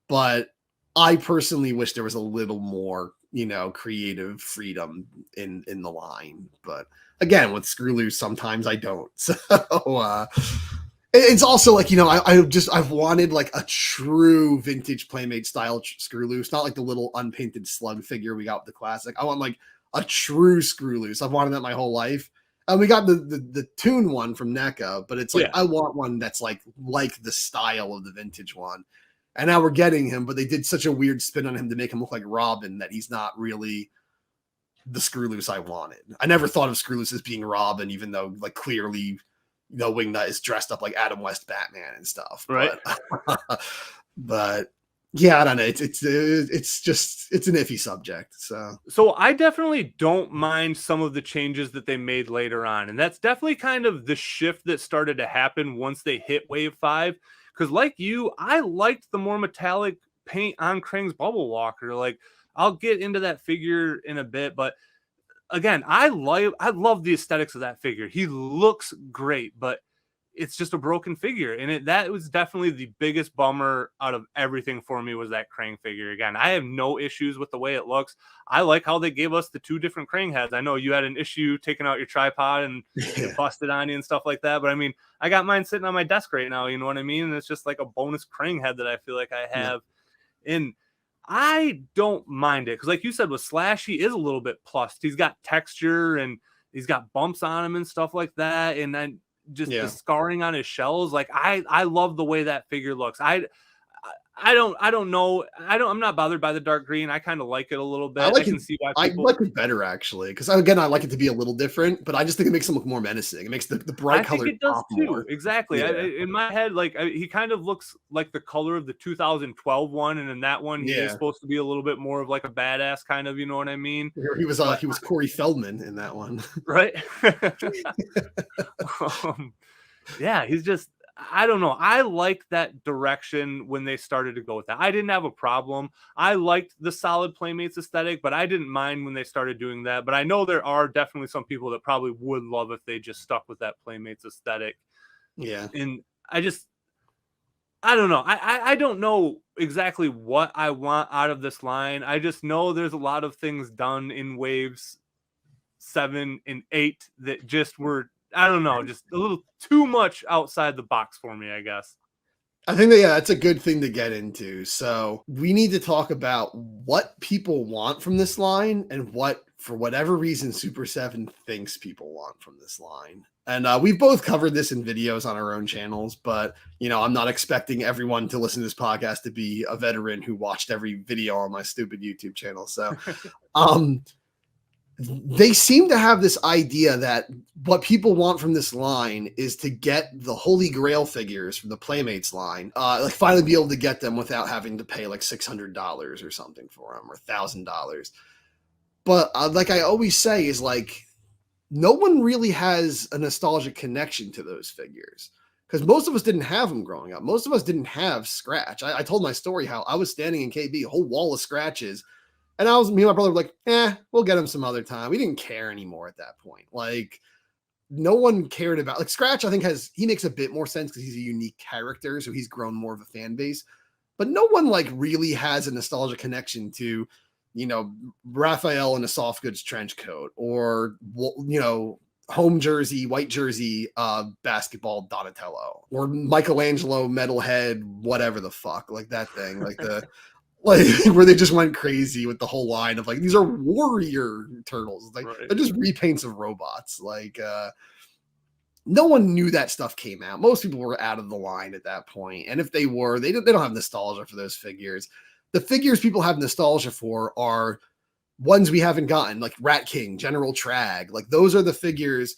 But I personally wish there was a little more, creative freedom in the line. But again, with Screw Loose, sometimes I don't. So it's also like, I've wanted like a true vintage Playmate style Screw Loose, not like the little unpainted slug figure we got with the classic. I want like a true Screw Loose. I've wanted that my whole life. And we got the Toon one from NECA, but it's like, I want one that's like the style of the vintage one. And now we're getting him, but they did such a weird spin on him to make him look like Robin that he's not really the Screw Loose I wanted. I never thought of Screw Loose as being Robin, even though like clearly, Wingnut is dressed up like Adam West Batman and stuff. Right. But yeah, I don't know. It's an iffy subject. So I definitely don't mind some of the changes that they made later on. And that's definitely kind of the shift that started to happen once they hit Wave 5. Because like you, I liked the more metallic paint on Krang's Bubble Walker. Like, I'll get into that figure in a bit, but again, I love the aesthetics of that figure. He looks great, but it's just a broken figure. And that was definitely the biggest bummer out of everything for me, was that Krang figure. Again, I have no issues with the way it looks. I like how they gave us the 2 different Krang heads. I know you had an issue taking out your tripod and it busted on you and stuff like that, but I mean, I got mine sitting on my desk right now, you know what I mean? And it's just like a bonus Krang head that I feel like I have. And I don't mind it because, like you said, with Slash, he is a little bit plussed. He's got texture and he's got bumps on him and stuff like that. And then just the scarring on his shells. Like I love the way that figure looks. I don't know. I'm not bothered by the dark green. I kind of like it a little bit. I can see why people... I like it better, actually, because again, I like it to be a little different, but I just think it makes him look more menacing. It makes the bright color pop more. Exactly. Yeah. In my head, like he kind of looks like the color of the 2012 one, and in that one, he is supposed to be a little bit more of like a badass kind of. You know what I mean? He was Corey Feldman in that one, right? Yeah, he's just... I don't know. I like that direction when they started to go with that. I didn't have a problem. I liked the solid Playmates aesthetic, but I didn't mind when they started doing that. But I know there are definitely some people that probably would love if they just stuck with that Playmates aesthetic. Yeah. And I don't know. I don't know exactly what I want out of this line. I just know there's a lot of things done in waves 7 and 8 that just were, I don't know, just a little too much outside the box for me, I guess. I think that, that's a good thing to get into. So we need to talk about what people want from this line and what, for whatever reason, Super7 thinks people want from this line. And we've both covered this in videos on our own channels, but, I'm not expecting everyone to listen to this podcast to be a veteran who watched every video on my stupid YouTube channel. So, they seem to have this idea that what people want from this line is to get the Holy Grail figures from the Playmates line, like finally be able to get them without having to pay like $600 or something for them, or $1,000. But like I always say, is like, no one really has a nostalgic connection to those figures, because most of us didn't have them growing up. Most of us didn't have Scratch. I told my story how I was standing in KB, a whole wall of scratches. And me and my brother were like, we'll get him some other time. We didn't care anymore at that point. Like, no one cared about, like, Scratch, I think he makes a bit more sense because he's a unique character. So he's grown more of a fan base. But no one like really has a nostalgia connection to, Raphael in a soft goods trench coat, or, home jersey, white jersey, basketball Donatello, or Michelangelo metalhead, whatever the fuck, like that thing, like where they just went crazy with the whole line of like, these are warrior turtles, like they're just repaints of robots. Like no one knew that stuff came out. Most people were out of the line at that point, and if they were, they don't have nostalgia for those figures. The figures people have nostalgia for are ones we haven't gotten, like Rat King, General Trag. Like those are the figures.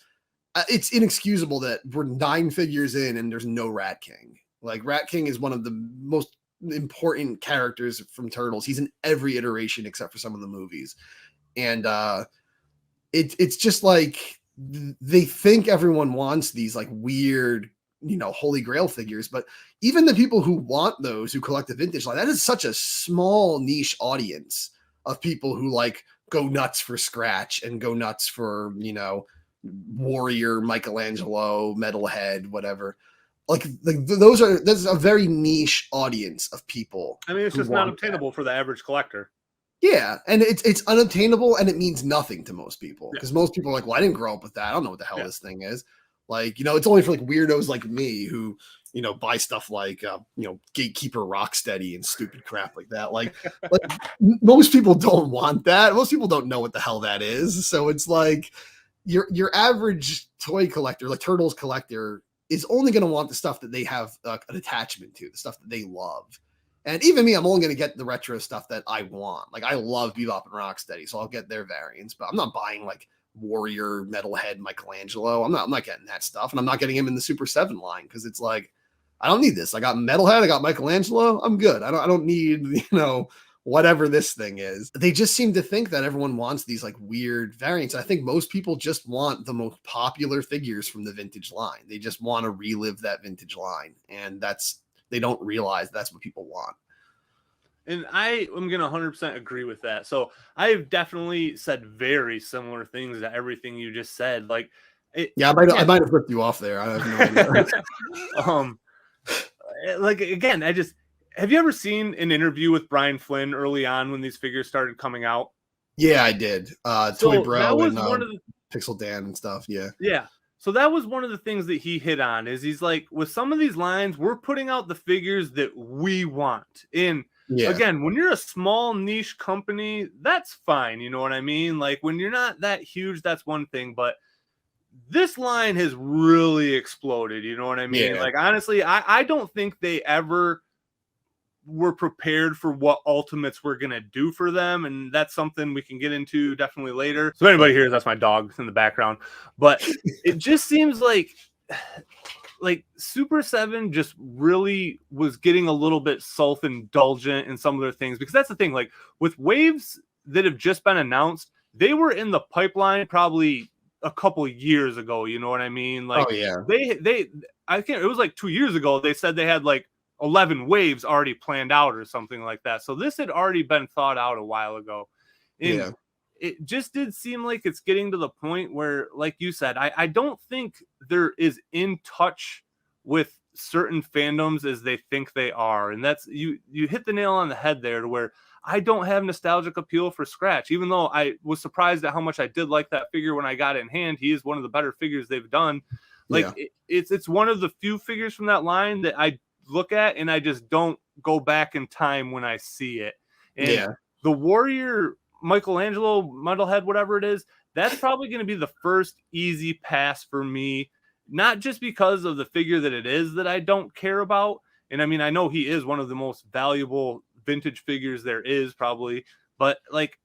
It's inexcusable that we're 9 figures in and there's no Rat King. Like Rat King is one of the most important characters from Turtles. He's in every iteration except for some of the movies. And it's just like they think everyone wants these like weird, Holy Grail figures, but even the people who want those, who collect the vintage line, that is such a small niche audience of people who like go nuts for Scratch and go nuts for, Warrior, Michelangelo, Metalhead, whatever. Like that's a very niche audience of people. I mean, it's just not obtainable for the average collector. Yeah, and it's unobtainable, and it means nothing to most people, because most people are like, well, I didn't grow up with that. I don't know what the hell this thing is. Like, it's only for like weirdos like me who, buy stuff like, Gatekeeper Rocksteady and stupid crap like that. Like most people don't want that. Most people don't know what the hell that is. So it's like your average toy collector, like Turtles collector, is only going to want the stuff that they have an attachment to, the stuff that they love. And even me, I'm only going to get the retro stuff that I want. Like, I love Bebop and Rocksteady, so I'll get their variants, but I'm not buying like Warrior, Metalhead, Michelangelo. I'm not getting that stuff. And I'm not getting him in the Super7 line, because it's like, I don't need this. I got Metalhead, I got Michelangelo. I'm good. I don't need, whatever this thing is. They just seem to think that everyone wants these like weird variants. I think most people just want the most popular figures from the vintage line. They just want to relive that vintage line. And they don't realize that's what people want. And I am going to 100% agree with that. So I've definitely said very similar things to everything you just said. Like, Yeah, I might have flipped you off there. I have no idea. Like again, have you ever seen an interview with Brian Flynn early on when these figures started coming out? Yeah, I did. Toy So that Bro was and one of the Pixel Dan and stuff. Yeah. yeah. So that was one of the things that he hit on is he's like, with some of these lines, we're putting out the figures that we want. And Yeah. again, when you're a small niche company, that's fine. You know what I mean? Like when you're not that huge, that's one thing. But this line has really exploded. You know what I mean? Yeah. Like honestly, I don't think they ever were prepared for what Ultimates were going to do for them. And that's something we can get into definitely later. So anybody hears, that's my dog in the background. But it just seems like Super7 just really was getting a little bit self-indulgent in some of their things. Because that's the thing, like with waves that have just been announced, they were in the pipeline probably a couple years ago. You know what I mean? Like, oh yeah, I can't. It was like 2 years ago. They said they had like 11 waves already planned out or something like that. So this had already been thought out a while ago. And yeah, it just did seem like it's getting to the point where, like you said, I don't think they're as in touch with certain fandoms as they think they are. And that's you hit the nail on the head there, to where I don't have nostalgic appeal for Scratch, even though I was surprised at how much I did like that figure when I got it in hand. He is one of the better figures they've done. Like yeah. it's one of the few figures from that line that I look at and I just don't go back in time when I see it. And Yeah. the Warrior Michelangelo Metalhead, whatever it is, that's probably going to be the first easy pass for me, not just because of the figure that it is that I don't care about. And I mean, I know he is one of the most valuable vintage figures there is probably, but like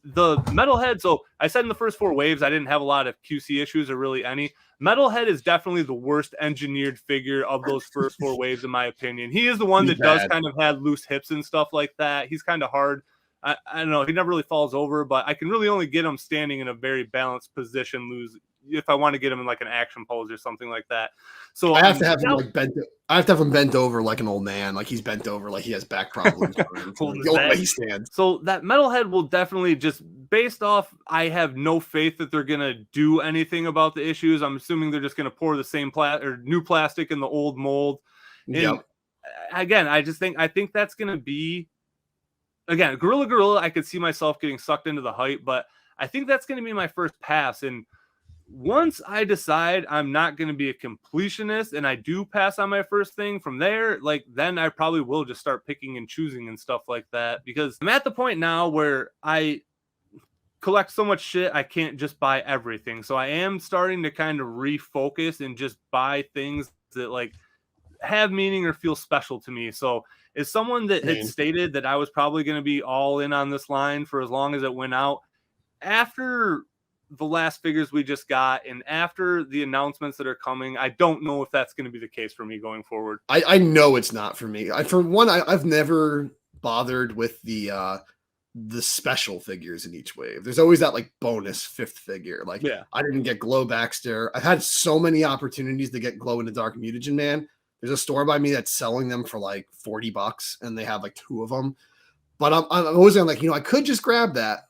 the Metalhead. So I said in the first 4 waves, I didn't have a lot of QC issues or really any. Metalhead is definitely the worst engineered figure of those first 4 waves, in my opinion. He is the one that does kind of have loose hips and stuff like that. He's kind of hard. I don't know. He never really falls over, but I can really only get him standing in a very balanced position, if I want to get him in like an action pose or something like that. So I have to have him like bent. I have to have him bent over like an old man, like he's bent over, like he has back problems. The old way he stands. So that Metalhead will definitely, just based off, I have no faith that they're gonna do anything about the issues. I'm assuming they're just gonna pour the same new plastic in the old mold. And yep. Again, I think that's gonna be, again, Gorilla. I could see myself getting sucked into the hype, but I think that's gonna be my first pass. And once I decide I'm not going to be a completionist and I do pass on my first thing from there, like then I probably will just start picking and choosing and stuff like that, because I'm at the point now where I collect so much shit, I can't just buy everything. So I am starting to kind of refocus and just buy things that like have meaning or feel special to me. So as someone that had stated that I was probably going to be all in on this line for as long as it went out, after the last figures we just got and after the announcements that are coming, I don't know if that's going to be the case for me going forward. I know it's not for me. For one, I've never bothered with the special figures in each wave. There's always that like bonus 5th figure. Like, yeah, I didn't get Glow Baxter. I've had so many opportunities to get Glow in the Dark Mutagen Man. There's a store by me that's selling them for like $40 and they have like 2 of them. But I'm always like, I could just grab that.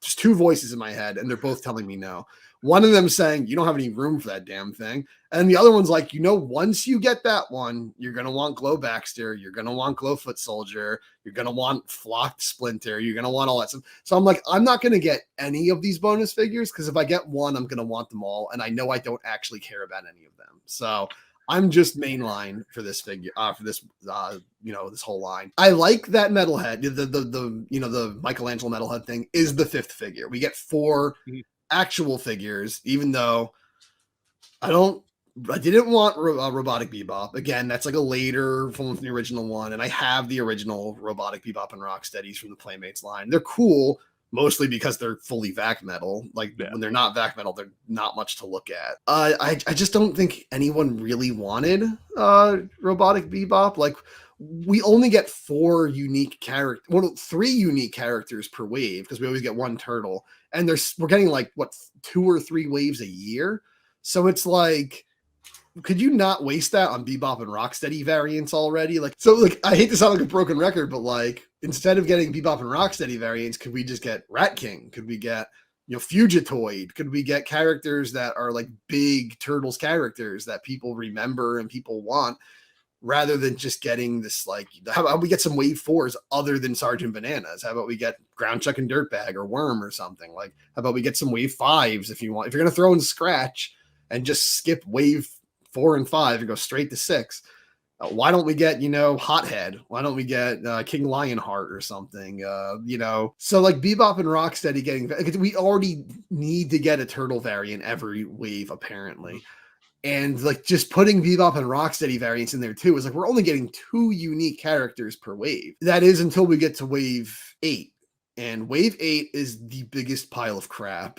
Just 2 voices in my head, and they're both telling me no. One of them saying, you don't have any room for that damn thing. And the other one's like, once you get that one, you're going to want Glow Baxter. You're going to want Glow Foot Soldier. You're going to want Flocked Splinter. You're going to want all that stuff. So I'm like, I'm not going to get any of these bonus figures, because if I get one, I'm going to want them all. And I know I don't actually care about any of them. So I'm just mainline for this figure, for this, this whole line. I like that Metalhead. The Michelangelo Metalhead thing is the 5th figure. We get 4 actual figures, even though I didn't want Robotic Bebop. Again, that's like a later from the original one. And I have the original Robotic Bebop and Rocksteadies from the Playmates line. They're cool, mostly because they're fully vac metal. When they're not vac metal, they're not much to look at. I just don't think anyone really wanted Robotic Bebop. Like, we only get 4 unique characters, 3 unique characters per wave, because we always get 1 turtle, and we're getting like 2 or 3 waves a year. So it's like, could you not waste that on Bebop and Rocksteady variants already? I hate to sound like a broken record, but like, instead of getting Bebop and Rocksteady variants, could we just get Rat King? Could we get Fugitoid? Could we get characters that are like big Turtles characters that people remember and people want, rather than just getting this, like, how about we get some wave 4s other than Sergeant Bananas? How about we get Ground Chuck and Dirtbag or Worm or something? Like, how about we get some wave 5s if you want? If you're going to throw in Scratch and just skip wave 4 and 5 and go straight to 6, why don't we get, Hothead? Why don't we get King Lionheart or something? So like Bebop and Rocksteady getting, we already need to get a turtle variant every wave apparently. And like just putting Bebop and Rocksteady variants in there too is like, we're only getting 2 unique characters per wave. That is until we get to wave 8. And wave 8 is the biggest pile of crap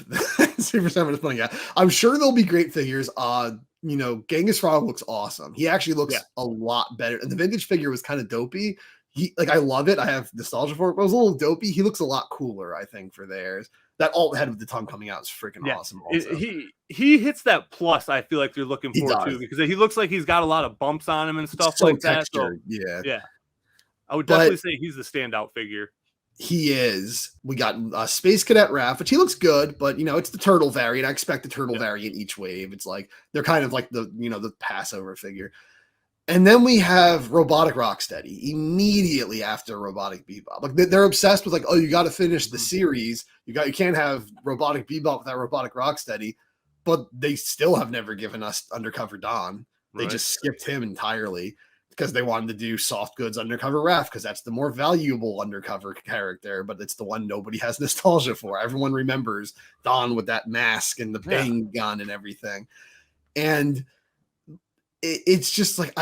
Super 7 is putting out. I'm sure there'll be great figures. Genghis Frog looks awesome. He actually looks a lot better. And the vintage figure was kind of dopey. I love it. I have nostalgia for it, but it was a little dopey. He looks a lot cooler, I think, for theirs. That alt head with the tongue coming out is freaking awesome. Also. He hits that plus, I feel like you're looking for too, because he looks like he's got a lot of bumps on him and stuff like textured. That. So, yeah. I would definitely say he's the standout figure. He is. We got Space Cadet Raph, which he looks good, but it's the turtle variant. I expect the turtle variant each wave. It's like they're kind of like the Passover figure. And then we have Robotic Rocksteady immediately after Robotic Bebop. Like they're obsessed with like, oh, you got to finish the series. You can't have Robotic Bebop without Robotic Rocksteady. But they still have never given us Undercover Don. They just skipped him entirely because they wanted to do Soft Goods Undercover Raph because that's the more valuable undercover character, but it's the one nobody has nostalgia for. Everyone remembers Don with that mask and the bang gun and everything. And it's just like,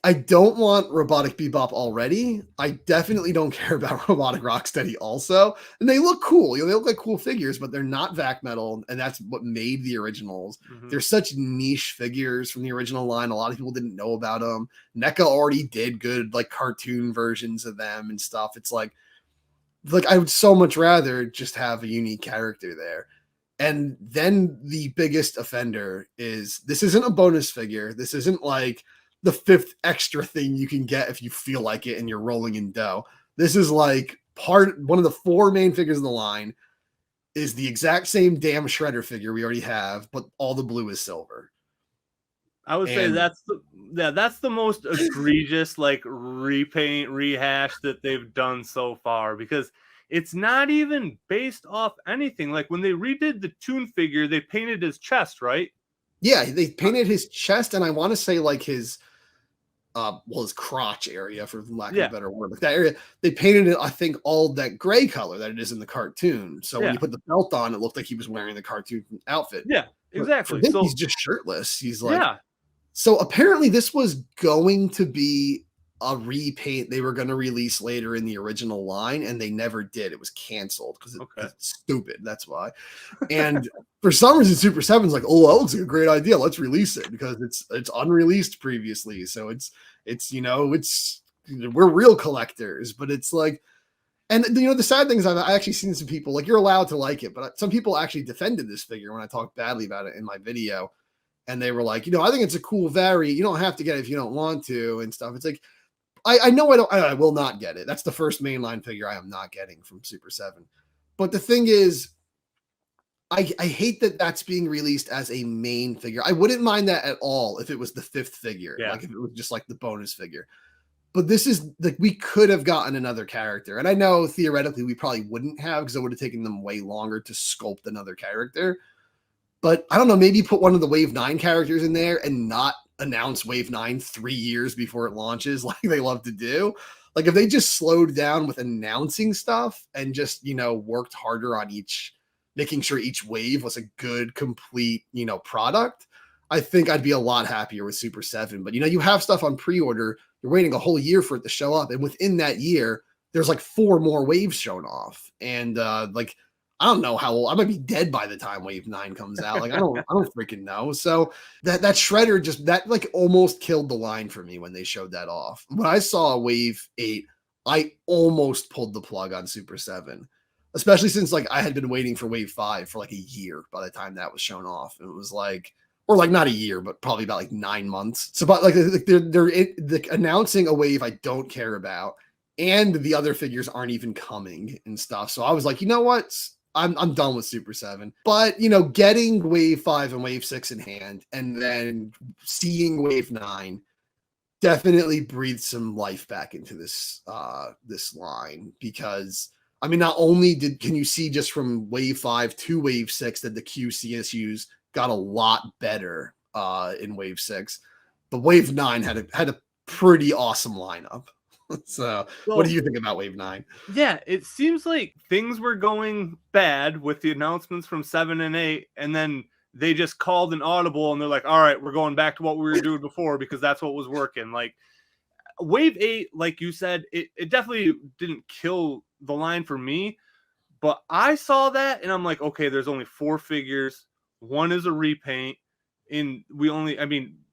I don't want Robotic Bebop already. I definitely don't care about Robotic Rocksteady also. And they look cool. They look like cool figures, but they're not vac metal. And that's what made the originals. They're such niche figures from the original line. A lot of people didn't know about them. NECA already did good, like cartoon versions of them and stuff. It's like I would so much rather just have a unique character there. And then the biggest offender is, this isn't a bonus figure. This isn't like the 5th extra thing you can get if you feel like it and you're rolling in dough. This is like one of the 4 main figures in the line is the exact same damn Shredder figure we already have, but all the blue is silver. I would say that's the most egregious like repaint rehash that they've done so far, because it's not even based off anything. Like when they redid the Toon figure, they painted his chest, right? Yeah, they painted his chest, and I want to say like his his crotch area, for lack of a better word. Like that area, they painted it, I think, all that gray color that it is in the cartoon. So when you put the belt on, it looked like he was wearing the cartoon outfit. Yeah, exactly. So he's just shirtless. He's like, So apparently this was going to be a repaint they were going to release later in the original line, and they never did. It was canceled because it's stupid. That's why. And for some reason, Super 7's like, oh, that looks like a great idea. Let's release it because it's unreleased previously. So we're real collectors, but it's like, and the sad thing is I've actually seen some people, like, you're allowed to like it, but some people actually defended this figure when I talked badly about it in my video. And they were like, I think it's a cool variant. You don't have to get it if you don't want to and stuff. It's like, I know I will not get it. That's the first mainline figure I am not getting from Super 7. But the thing is, I hate that that's being released as a main figure. I wouldn't mind that at all if it was the 5th figure, like if it was just like the bonus figure. But this is like, we could have gotten another character. And I know theoretically we probably wouldn't have, because it would have taken them way longer to sculpt another character. But I don't know, maybe put one of the Wave 9 characters in there and not announce Wave 9 3 years before it launches like they love to do. Like if they just slowed down with announcing stuff and just, worked harder on making sure each wave was a good, complete, product, I think I'd be a lot happier with Super 7. But, you have stuff on pre-order, you're waiting a whole year for it to show up. And within that year, there's like 4 more waves shown off. And I don't know how old I might be dead by the time Wave 9 comes out. Like I don't freaking know. So that Shredder just like almost killed the line for me when they showed that off. When I saw Wave 8, I almost pulled the plug on Super 7, especially since like I had been waiting for Wave 5 for like a year by the time that was shown off. It was like, or like not a year, but probably about like 9 months. So but like they're announcing a wave I don't care about, and the other figures aren't even coming and stuff. So I was like, you know what? I'm done with Super 7. But you know, getting Wave 5 and Wave 6 in hand, and then seeing Wave 9 definitely breathed some life back into this this line, because I mean, not only can you see just from Wave 5 to Wave 6 that the QCSUs got a lot better in Wave 6, but Wave 9 had a pretty awesome lineup. So, what do you think about Wave 9? Yeah, it seems like things were going bad with the announcements from 7 and 8, and then they just called an audible and they're like, all right, we're going back to what we were doing before because that's what was working. Like Wave 8, like you said, it definitely didn't kill the line for me, but I saw that and I'm like, okay, there's only 4 figures. One is a repaint, and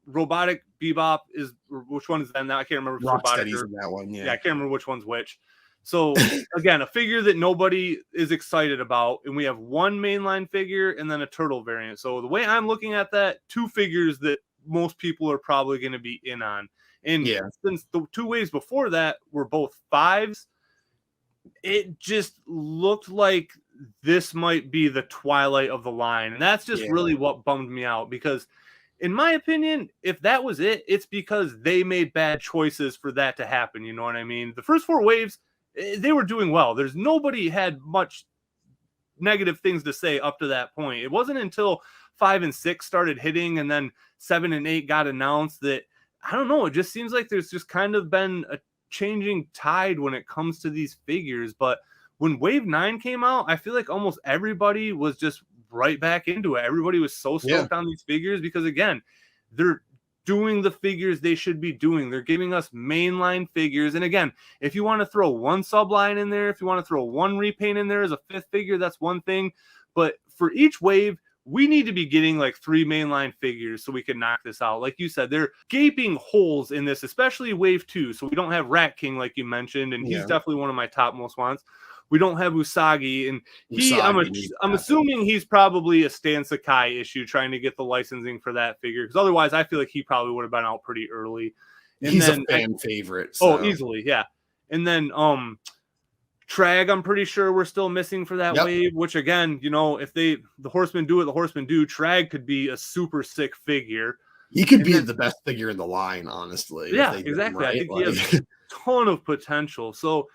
Robotic Bebop is, which one is that now? I can't remember if it's Robotic or, in that one. Yeah, I can't remember which one's which. So again, a figure that nobody is excited about, and we have one mainline figure and then a turtle variant. So the way I'm looking at that, 2 figures that most people are probably going to be in on. And since the 2 waves before that were both 5s, it just looked like this might be the twilight of the line. And that's just really what bummed me out, because in my opinion, if that was it, it's because they made bad choices for that to happen. You know what I mean? The first 4 waves, they were doing well. There's nobody had much negative things to say up to that point. It wasn't until 5 and 6 started hitting, and then 7 and 8 got announced, that I don't know. It just seems like there's just kind of been a changing tide when it comes to these figures. But when Wave 9 came out, I feel like almost everybody was just right back into it. Everybody was so stoked on these figures because, again, they're doing the figures they should be doing. They're giving us mainline figures. And again, if you want to throw one subline in there, if you want to throw one repaint in there as a 5th figure, that's one thing. But for each wave, we need to be getting like 3 mainline figures so we can knock this out. Like you said, there are gaping holes in this, especially Wave 2. So we don't have Rat King, like you mentioned, and he's definitely one of my top most wants. We don't have Usagi, and I'm assuming he's probably a Stan Sakai issue, trying to get the licensing for that figure, because otherwise I feel like he probably would have been out pretty early. And he's a fan favorite. So. Oh, easily, yeah. And then Trag, I'm pretty sure we're still missing for that wave, which again, you know, if the Horsemen do what the Horsemen do, Trag could be a super sick figure. He could be the best figure in the line, honestly. Yeah, exactly. Right. I think he has a ton of potential. So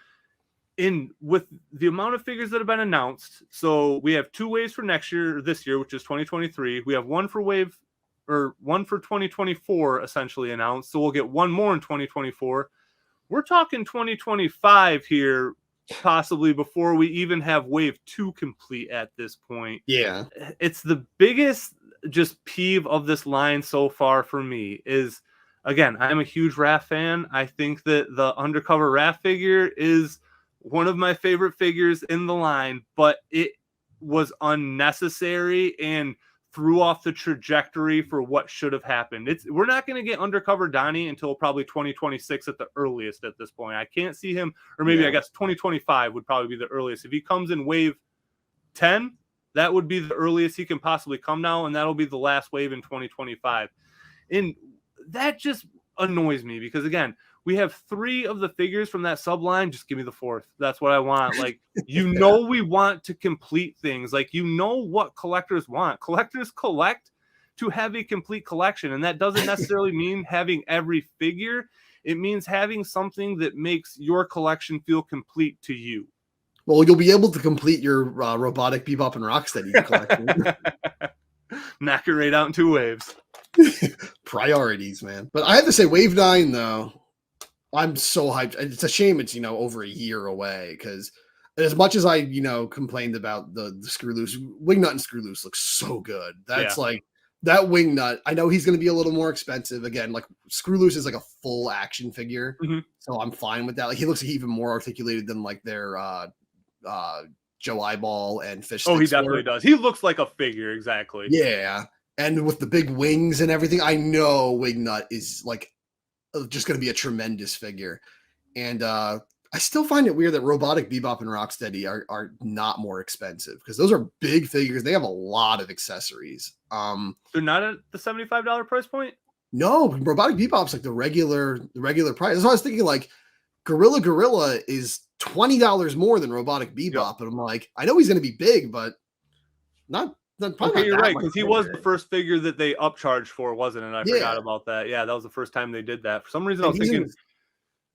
with the amount of figures that have been announced, so we have 2 waves for this year, which is 2023. We have one for 2024 essentially announced. So we'll get one more in 2024. We're talking 2025 here, possibly before we even have Wave 2 complete at this point. Yeah. It's the biggest just peeve of this line so far for me is, again, I'm a huge Raph fan. I think that the Undercover Raph figure is one of my favorite figures in the line, but it was unnecessary and threw off the trajectory for what should have happened. We're not going to get Undercover Donnie until probably 2026 at the earliest at this point. I can't see him, or maybe I guess 2025 would probably be the earliest. If he comes in Wave 10, that would be the earliest he can possibly come now, and that'll be the last wave in 2025. And that just annoys me because, again, we have 3 of the figures from that subline. Just give me the 4th. That's what I want. Like, we want to complete things. Like, what collectors want. Collectors collect to have a complete collection. And that doesn't necessarily mean having every figure. It means having something that makes your collection feel complete to you. Well, you'll be able to complete your Robotic Bebop and Rocksteady collection. Knock it right out in 2 waves. Priorities, man. But I have to say, Wave 9, though, I'm so hyped. It's a shame it's, over a year away, because as much as I, complained about the Screw Loose, Wingnut and Screw Loose looks so good. That's like that Wingnut. I know he's going to be a little more expensive. Again, like Screw Loose is like a full action figure. Mm-hmm. So I'm fine with that. Like, he looks like even more articulated than like their Joe Eyeball and Fish. Oh, he definitely does. He looks like a figure. Exactly. Yeah. And with the big wings and everything, I know Wingnut is like just going to be a tremendous figure. And I still find it weird that Robotic Bebop and Rocksteady are not more expensive, because those are big figures. They have a lot of accessories. They're not at the $75 price point? No, Robotic Bebop's like the regular price. That's what I was thinking, like, Gorilla is $20 more than Robotic Bebop. Yep. And I'm like, I know he's going to be big, but probably Okay, not you're that right, much because he bigger. was the first figure that they upcharged for, wasn't it? I forgot about that. Yeah, that was the first time they did that. For some reason, I was thinking,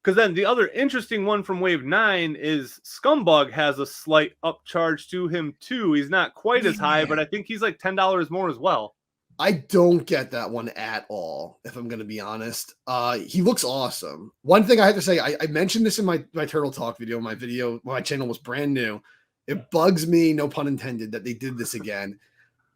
because then the other interesting one from Wave 9 is Scumbug has a slight upcharge to him too. He's not quite as high, but I think he's like $10 more as well. I don't get that one at all, if I'm going to be honest. He looks awesome. One thing I have to say, I mentioned this in my Turtle Talk video. My channel was brand new. It bugs me, no pun intended, that they did this again.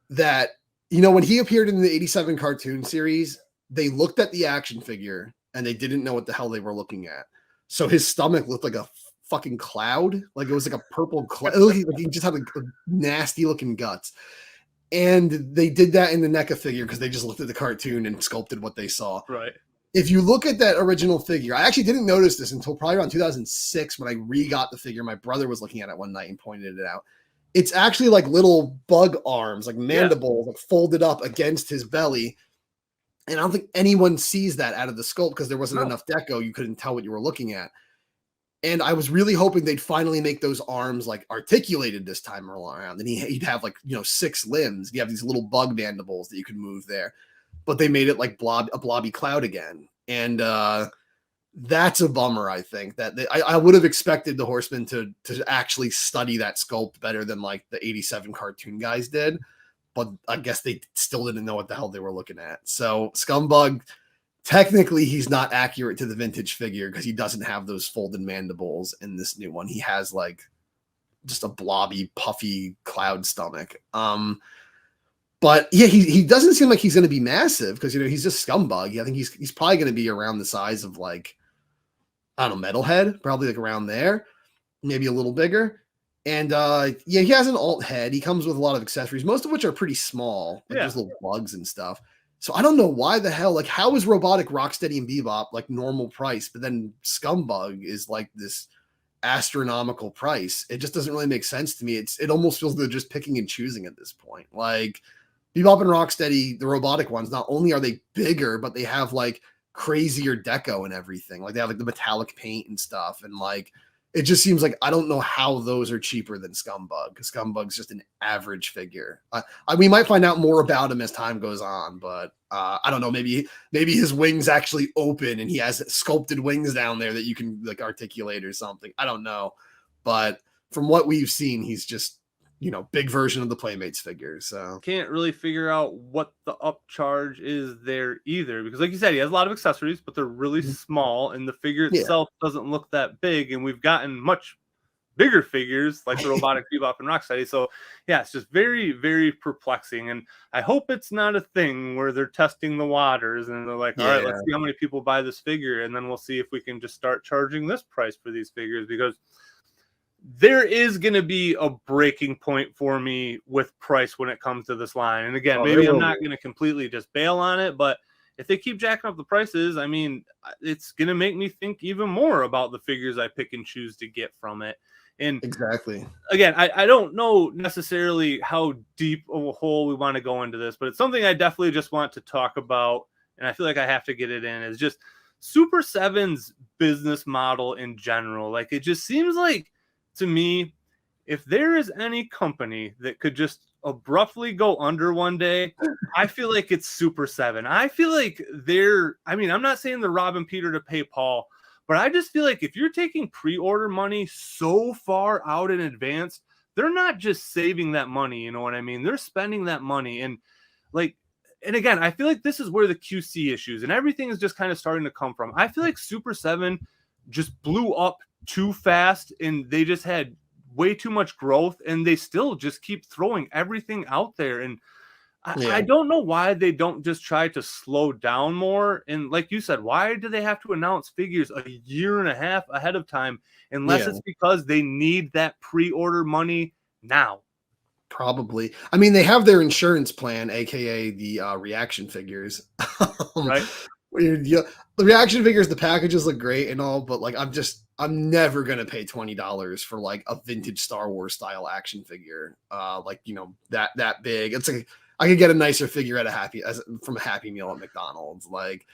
That, when he appeared in the 87 cartoon series, they looked at the action figure and they didn't know what the hell they were looking at. So his stomach looked like a fucking cloud. Like it was like a purple cloud. Like he just had a nasty looking guts. And they did that in the NECA figure because they just looked at the cartoon and sculpted what they saw. Right. If you look at that original figure, I actually didn't notice this until probably around 2006 when I re-got the figure. My brother was looking at it one night and pointed it out. It's actually like little bug arms, like mandibles, like folded up against his belly. And I don't think anyone sees that out of the sculpt because there wasn't enough deco. You couldn't tell what you were looking at. And I was really hoping they'd finally make those arms like articulated this time around. And he'd have like, 6 limbs. You have these little bug mandibles that you could move there. But they made it like a blobby cloud again. And that's a bummer, I think. I would have expected the Horsemen to actually study that sculpt better than like the 87 cartoon guys did. But I guess they still didn't know what the hell they were looking at. So Scumbug, technically, he's not accurate to the vintage figure because he doesn't have those folded mandibles in this new one. He has like just a blobby, puffy cloud stomach. But yeah, he doesn't seem like he's going to be massive because he's just Scumbug. I think he's probably going to be around the size of like, I don't know, Metalhead, probably like around there, maybe a little bigger. And he has an alt head. He comes with a lot of accessories, most of which are pretty small, like just little bugs and stuff. So I don't know why the hell, like, how is Robotic, Rocksteady, and Bebop like normal price, but then Scumbug is like this astronomical price? It just doesn't really make sense to me. It almost feels they're just picking and choosing at this point. Like Bebop and Rocksteady, the robotic ones, not only are they bigger, but they have like crazier deco and everything. Like they have like the metallic paint and stuff, and like it just seems like I don't know how those are cheaper than Scumbug, because Scumbug's just an average figure. We might find out more about him as time goes on, but I don't know. Maybe his wings actually open and he has sculpted wings down there that you can like articulate or something. I don't know, but from what we've seen, he's just big version of the Playmates figure. So can't really figure out what the upcharge is there either, because like you said, he has a lot of accessories, but they're really small, and the figure itself doesn't look that big, and we've gotten much bigger figures like the Robotic Bebop and Rocksteady. So yeah, it's just very, very perplexing, and I hope it's not a thing where they're testing the waters and they're like, all right, let's see how many people buy this figure, and then we'll see if we can just start charging this price for these figures, because there is going to be a breaking point for me with price when it comes to this line. And again, maybe I'm not going to completely just bail on it, but if they keep jacking up the prices, I mean, it's going to make me think even more about the figures I pick and choose to get from it. And exactly, again, I don't know necessarily how deep of a hole we want to go into this, but it's something I definitely just want to talk about. And I feel like I have to get it in, is just Super7's business model in general. Like, it just seems like, to me, if there is any company that could just abruptly go under one day, I feel like it's Super7. I feel like I'm not saying they're robbing Peter to pay Paul, but I just feel like if you're taking pre-order money so far out in advance, they're not just saving that money, you know what I mean? They're spending that money. And again, I feel like this is where the QC issues and everything is just kind of starting to come from. I feel like Super7 just blew up too fast, and they just had way too much growth, and they still just keep throwing everything out there. And I don't know why they don't just try to slow down more. And like you said, why do they have to announce figures a year and a half ahead of time, unless it's because they need that pre-order money now? Probably. I mean, they have their insurance plan, aka the reaction figures, right? The reaction figures, the packages look great and all, but like I'm never gonna pay $20 for like a vintage Star Wars style action figure, that big. It's like I could get a nicer figure from a Happy Meal at McDonald's. Like,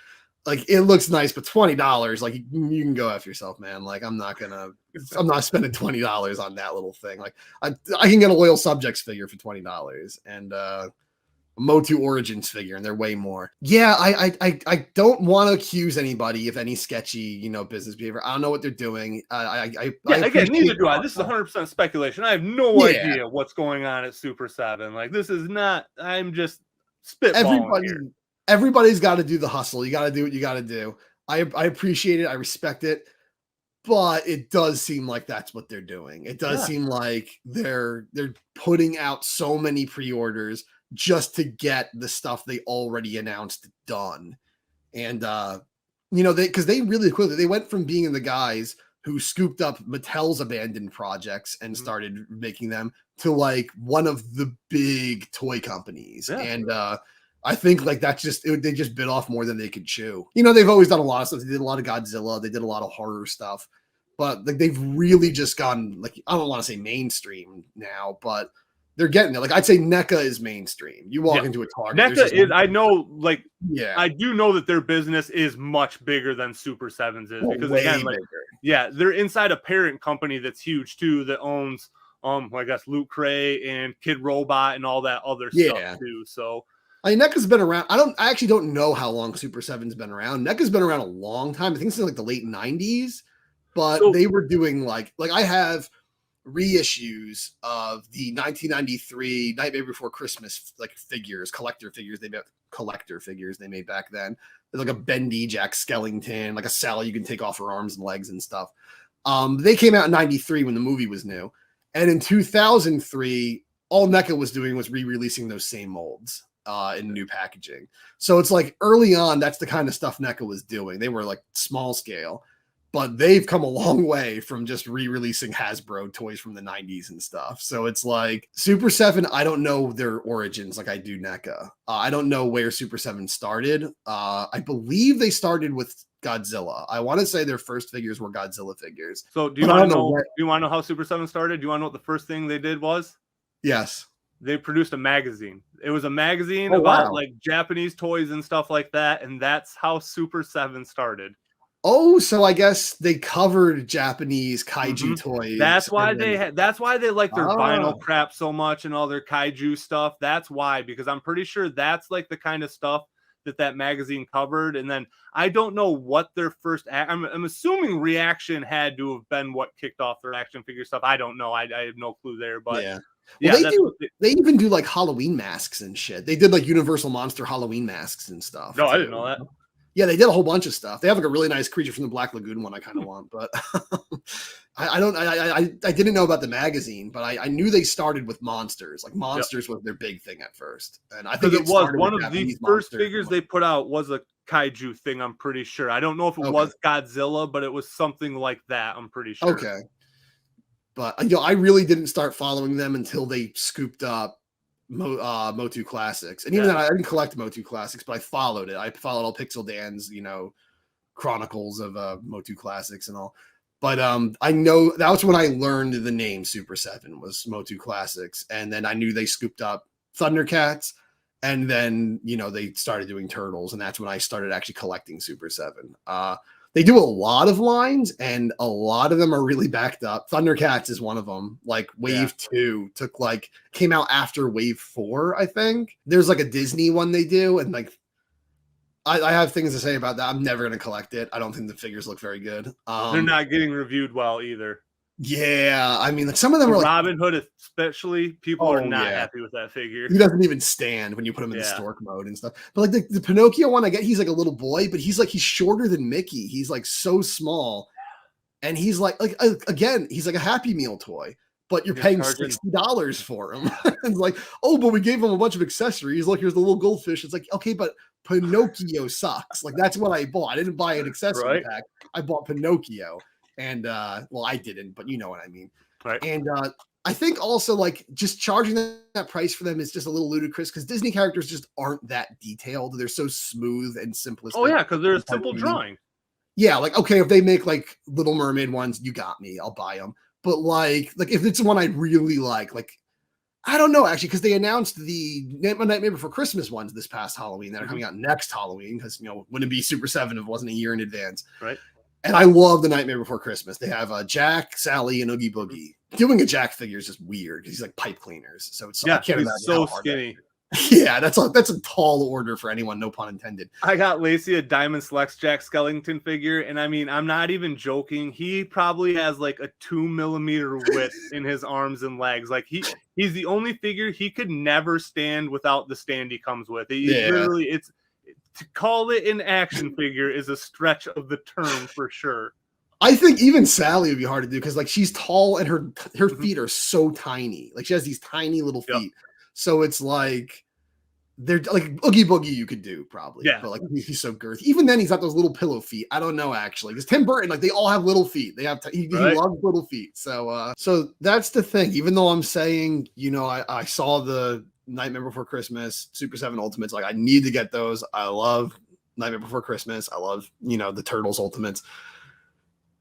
like it looks nice, but $20, like you can go after yourself, man. Like I'm not spending $20 on that little thing. Like I can get a Loyal Subjects figure for $20 and Motu Origins figure, and they're way more. Yeah, I don't want to accuse anybody of any sketchy, business behavior. I don't know what they're doing. Again, neither do I. This is 100% speculation. I have no idea what's going on at Super 7. Like, this is not. I'm just spitballing here. Everybody's got to do the hustle. You got to do what you got to do. I appreciate it. I respect it. But it does seem like that's what they're doing. It does seem like they're putting out so many pre-orders just to get the stuff they already announced done. And because they really quickly, they went from being the guys who scooped up Mattel's abandoned projects and started making them to like one of the big toy companies. And I think like they just bit off more than they could chew. They've always done a lot of stuff. They did a lot of Godzilla. They did a lot of horror stuff, but like they've really just gone like, I don't want to say mainstream now, but they're getting there. Like I'd say NECA is mainstream. You walk into a Target. NECA is, I know, like, I do know that their business is much bigger than Super 7's is because again, like, they're inside a parent company that's huge too that owns, I guess Loot Crate and Kid Robot and all that other stuff too. So. I mean, NECA's been around. I actually don't know how long Super 7's been around. NECA's been around a long time. I think it's in like the late 90s, but they were doing like I have reissues of the 1993 Nightmare Before Christmas like collector figures they made back then. There's like a Bendy Jack Skellington, like a Sally you can take off her arms and legs and stuff. They came out in 93 when the movie was new. And in 2003, all NECA was doing was re-releasing those same molds in new packaging. So it's like early on, that's the kind of stuff NECA was doing. They were like small scale, but they've come a long way from just re-releasing Hasbro toys from the 90s and stuff. So it's like Super 7, I don't know their origins like I do NECA. I don't know where Super 7 started. I believe they started with Godzilla. I want to say their first figures were Godzilla figures. So do you want to know how Super 7 started? Do you want to know what the first thing they did was? Yes. They produced a magazine. It was a magazine about like Japanese toys and stuff like that. And that's how Super 7 started. Oh, so I guess they covered Japanese kaiju toys. That's why that's why they like their vinyl crap so much and all their kaiju stuff. That's why, because I'm pretty sure that's like the kind of stuff that magazine covered. And then I don't know what their first I'm assuming Reaction had to have been what kicked off their action figure stuff. I don't know. I have no clue there, but they even do like Halloween masks and shit. They did like Universal Monster Halloween masks and stuff. No, I didn't know that. Yeah, they did a whole bunch of stuff. They have like a really nice Creature from the Black Lagoon one I kind of want, but I didn't know about the magazine, but I knew they started with monsters. Like monsters was their big thing at first. And I think it was one of the first figures they put out was a kaiju thing, I'm pretty sure. I don't know if it was Godzilla, but it was something like that, I'm pretty sure. Okay. But I really didn't start following them until they scooped up Motu Classics. And even then I didn't collect Motu Classics, but I followed it. I followed all Pixel Dan's, chronicles of Motu Classics and all. But I know that was when I learned the name Super 7 was Motu Classics. And then I knew they scooped up Thundercats. And then, they started doing Turtles. And that's when I started actually collecting Super 7. They do a lot of lines, and a lot of them are really backed up. Thundercats is one of them. Like Wave 2 came out after Wave 4, I think. There's like a Disney one they do, and like I have things to say about that. I'm never gonna collect it. I don't think the figures look very good. They're not getting reviewed well either. Yeah, I mean, like some of them are like Robin Hood, especially. People are not happy with that figure. He doesn't even stand when you put him in the stork mode and stuff. But like the Pinocchio one, I get he's like a little boy, but he's shorter than Mickey. He's like so small, and he's like again, he's like a Happy Meal toy, but you're paying $60 for him. It's like, oh, but we gave him a bunch of accessories. Look, here's the little goldfish. It's like, okay, but Pinocchio sucks. Like that's what I bought. I didn't buy an accessory pack. I bought Pinocchio. And well, I didn't, but you know what I mean. Right. And I think also like just charging that price for them is just a little ludicrous because Disney characters just aren't that detailed. They're so smooth and simplistic. Oh yeah, because they're a simple drawing. Yeah, like okay, if they make like Little Mermaid ones, you got me, I'll buy them. But like if it's one I really like I don't know actually, because they announced the Nightmare Before Christmas ones this past Halloween that are coming out next Halloween. Because wouldn't it be Super 7 if it wasn't a year in advance? Right. And I love the Nightmare Before Christmas. They have Jack, Sally, and Oogie Boogie. Doing a Jack figure is just weird because he's like pipe cleaners. So it's I can't imagine so skinny. Yeah, that's a tall order for anyone, no pun intended. I got Lacey a Diamond Selects Jack Skellington figure, and I mean, I'm not even joking. He probably has like a 2 millimeter width in his arms and legs. Like he's the only figure he could never stand without the stand he comes with. Literally, to call it an action figure is a stretch of the term for sure. I think even Sally would be hard to do because like she's tall and her feet are so tiny. Like she has these tiny little feet. Yep. So it's like they're like Oogie Boogie you could do probably. Yeah. But like he's so girthy. Even then he's got those little pillow feet. I don't know actually. Because Tim Burton, like they all have little feet. They have he loves little feet. So that's the thing. Even though I'm saying, I saw the Nightmare Before Christmas, Super 7 Ultimates. Like I need to get those. I love Nightmare Before Christmas. I love, the Turtles Ultimates.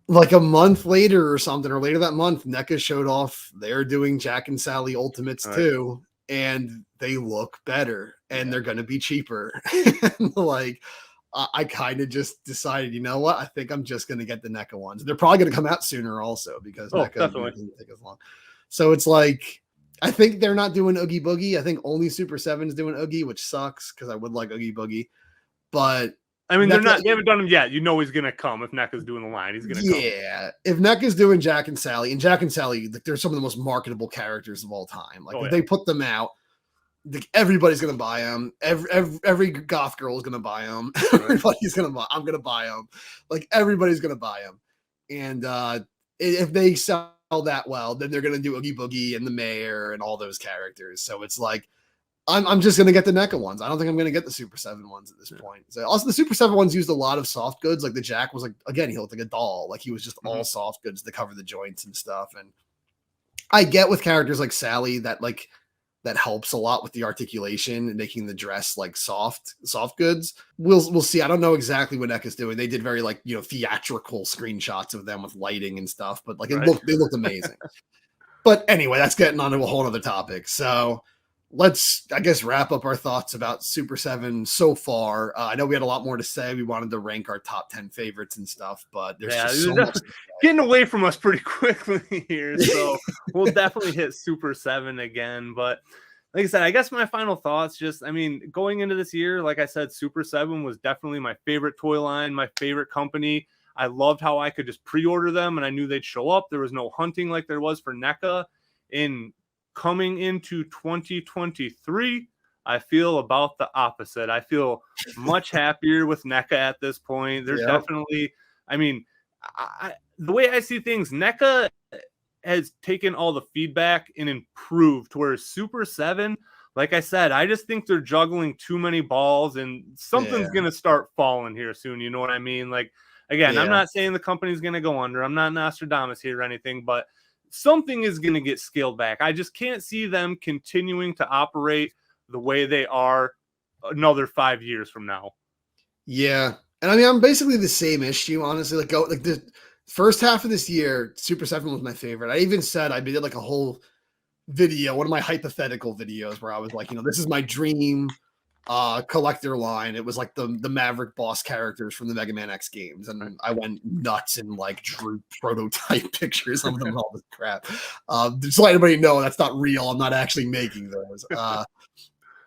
Like a month later or something, or later that month, NECA showed off they're doing Jack and Sally Ultimates too, and they look better and they're gonna be cheaper. Like I kind of just decided, you know what? I think I'm just gonna get the NECA ones. They're probably gonna come out sooner also because NECA doesn't take as long. So it's like I think they're not doing Oogie Boogie. I think only Super 7 is doing Oogie, which sucks because I would like Oogie Boogie, but I mean, they haven't done him yet. He's going to come if NECA's doing the line. He's going to come. Yeah. If NECA's doing Jack and Sally, they're some of the most marketable characters of all time. Like, if they put them out, everybody's going to buy them. Every goth girl is going to buy them. Everybody's going to buy I'm going to buy them. Like, everybody's going to buy them. And if they sell that well, then they're going to do Oogie Boogie and the Mayor and all those characters. So it's like, I'm just going to get the NECA ones. I don't think I'm going to get the Super 7 ones at this point. So also, the Super 7 ones used a lot of soft goods. Like the Jack was like, again, he looked like a doll. Like he was just all soft goods to cover the joints and stuff. And I get with characters like Sally that helps a lot with the articulation and making the dress like soft goods. We'll see. I don't know exactly what NECA's doing. They did very theatrical screenshots of them with lighting and stuff, but they looked amazing. But anyway, that's getting on to a whole other topic. So let's, I guess, wrap up our thoughts about Super 7 so far. I know we had a lot more to say. We wanted to rank our top 10 favorites and stuff, but there's just so much getting away from us pretty quickly here. So we'll definitely hit Super 7 again. But like I said, I guess my final thoughts, going into this year, like I said, Super 7 was definitely my favorite toy line, my favorite company. I loved how I could just pre-order them and I knew they'd show up. There was no hunting like there was for NECA. Coming into 2023, I feel about the opposite. I feel much happier with NECA at this point. There's definitely, the way I see things, NECA has taken all the feedback and improved, whereas Super 7, like I said, I just think they're juggling too many balls and something's going to start falling here soon. You know what I mean? Like, again, I'm not saying the company's going to go under. I'm not Nostradamus here or anything, but something is going to get scaled back. I just can't see them continuing to operate the way they are another 5 years from now. Yeah. And I'm basically the same issue, honestly. Like the first half of this year, Super 7 was my favorite. I even said I did like a whole video, one of my hypothetical videos where I was like, this is my dream collector line. It was like the Maverick boss characters from the Mega Man X games, and I went nuts and like drew prototype pictures of them and all this crap. Just to let everybody know that's not real. I'm not actually making those.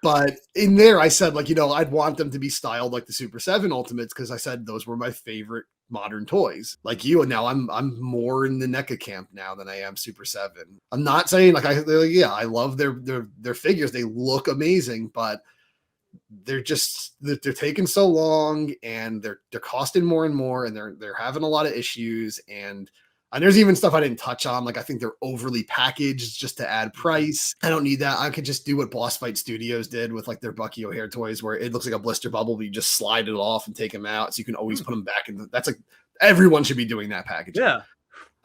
But in there, I said I'd want them to be styled like the Super 7 Ultimates because I said those were my favorite modern toys, like you. And now I'm more in the NECA camp now than I am Super 7. I'm not saying I love their figures. They look amazing, but they're taking so long and they're costing more and more and they're having a lot of issues and there's even stuff I didn't touch on. Like I think they're overly packaged just to add price. I don't need that. I could just do what Boss Fight Studios did with like their Bucky O'Hare toys where it looks like a blister bubble, but you just slide it off and take them out. So you can always put them back in. That's like everyone should be doing that packaging. Yeah.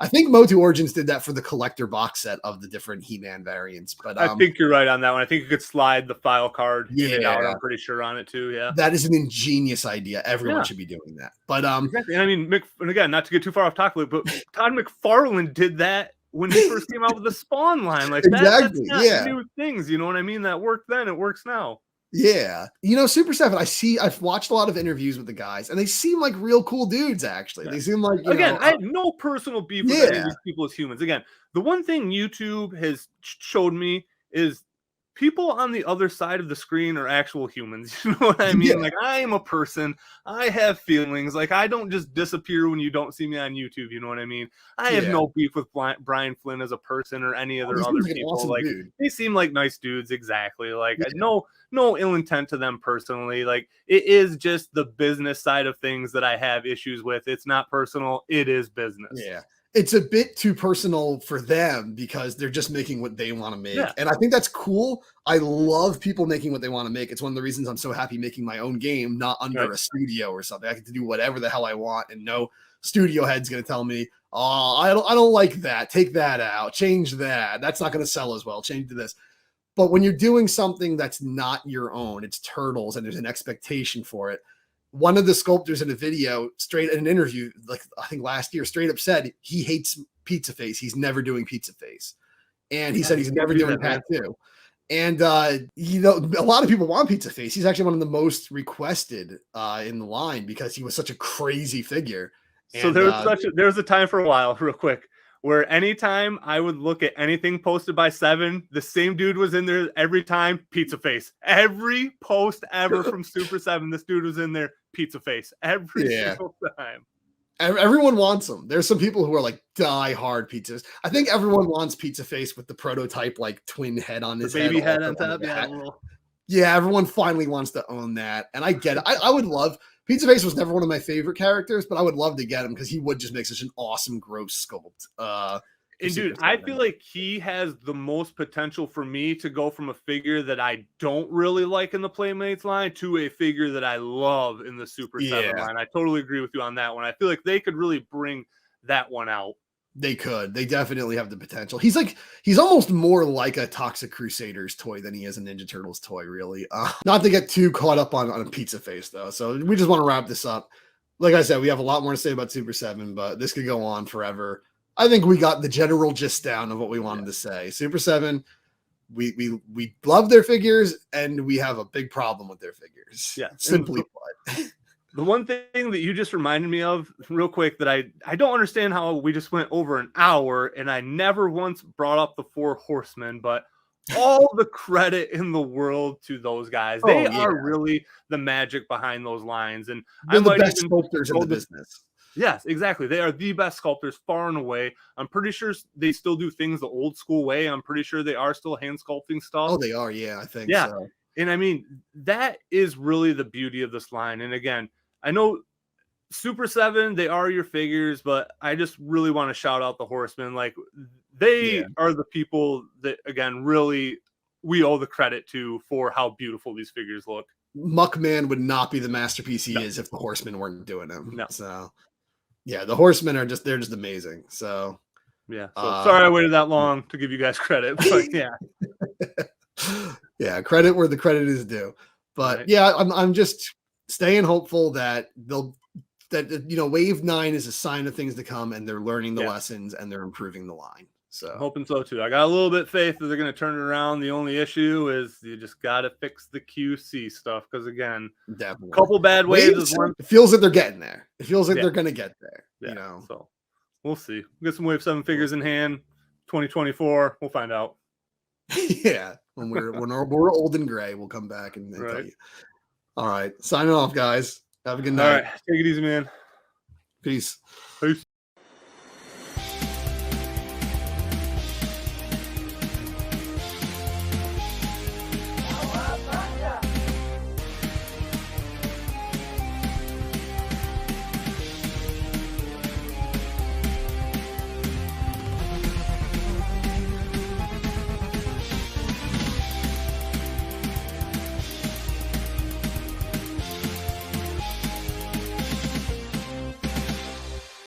I think Motu Origins did that for the collector box set of the different He-Man variants. But I think you're right on that one. I think you could slide the file card in and out. I'm pretty sure on it too. Yeah, that is an ingenious idea. Everyone should be doing that. But exactly. And I mean, and again, not to get too far off topic, but Todd McFarlane did that when he first came out with the Spawn line, like Exactly, that's not yeah. new things, you know what I mean? That worked then, it works now. Yeah. Super7, I've watched a lot of interviews with the guys, and they seem like real cool dudes, actually. Yeah. They seem like, Again, I have no personal beef with any of yeah. these people as humans. Again, the one thing YouTube has showed me is people on the other side of the screen are actual humans. You know what I mean? Yeah. Like, I am a person. I have feelings. Like, I don't just disappear when you don't see me on YouTube. You know what I mean? I have Yeah. no beef with Brian Flynn as a person or any He other seems like an people. awesome Like, dude. they seem like nice dudes. Exactly. Like, Yeah. no ill intent to them personally. Like, it is just the business side of things that I have issues with. It's not personal. It is business. Yeah. It's a bit too personal for them because they're just making what they want to make. Yeah. And I think that's cool. I love people making what they want to make. It's one of the reasons I'm so happy making my own game, not under a studio or something. I get to do whatever the hell I want, and no studio head's going to tell me, "Oh, I don't like that. Take that out. Change that. That's not going to sell as well. Change to this." But when you're doing something that's not your own, it's Turtles, and there's an expectation for it. One of the sculptors in a video, straight in an interview, like I think last year, straight up said he hates Pizza Face. He's never doing Pizza Face. And he said he's never doing tattoo. And a lot of people want Pizza Face. He's actually one of the most requested in the line because he was such a crazy figure. So there was a time for a while, real quick, where anytime I would look at anything posted by Seven, the same dude was in there every time, Pizza Face. Every post ever from Super7, this dude was in there, Pizza Face. Every single time. Everyone wants them. There's some people who are like die-hard pizzas. I think everyone wants Pizza Face with the prototype like twin head on his baby head on top. Yeah, everyone finally wants to own that. And I get it. I would love Pizza Face was never one of my favorite characters, but I would love to get him because he would just make such an awesome gross sculpt. And dude, I feel like he has the most potential for me to go from a figure that I don't really like in the Playmates line to a figure that I love in the Super7 line. I totally agree with you on that one. I feel like they could really bring that one out. They could. They definitely have the potential. He's almost more like a Toxic Crusaders toy than he is a Ninja Turtles toy, really. Not to get too caught up on a Pizza Face, though. So we just want to wrap this up. Like I said, we have a lot more to say about Super7, but this could go on forever. I think we got the general gist down of what we wanted to say. Super7, we love their figures, and we have a big problem with their figures. Yeah, simply put. The one thing that you just reminded me of real quick that I don't understand how we just went over an hour and I never once brought up the 4 Horsemen, but all the credit in the world to those guys. They are really the magic behind those lines. And they're the best sculptors in the business. Yes, exactly. They are the best sculptors far and away. I'm pretty sure they still do things the old school way. I'm pretty sure they are still hand sculpting stuff. Oh, they are. Yeah, I think so. And I mean, that is really the beauty of this line. And again, I know Super7, they are your figures, but I just really want to shout out the Horsemen. Like, they are the people that, again, really we owe the credit to for how beautiful these figures look. Muckman would not be the masterpiece he is if the Horsemen weren't doing him. So, yeah, the Horsemen are they're just amazing. So, yeah. So, sorry I waited that long to give you guys credit, but yeah. Yeah, credit where the credit is due. But yeah, I'm just staying hopeful that Wave 9 is a sign of things to come, and they're learning the lessons and they're improving the line. So I'm hoping so too. I got a little bit of faith that they're going to turn it around. The only issue is you just got to fix the QC stuff because again, a couple bad waves. It feels like they're getting there. It feels like they're going to get there. Yeah, so we'll see. We'll get some Wave 7 figures in hand. 2024, we'll find out. Yeah, when we're old and gray, we'll come back and tell you. All right, signing off, guys. Have a good night. All right, take it easy, man. Peace. Peace.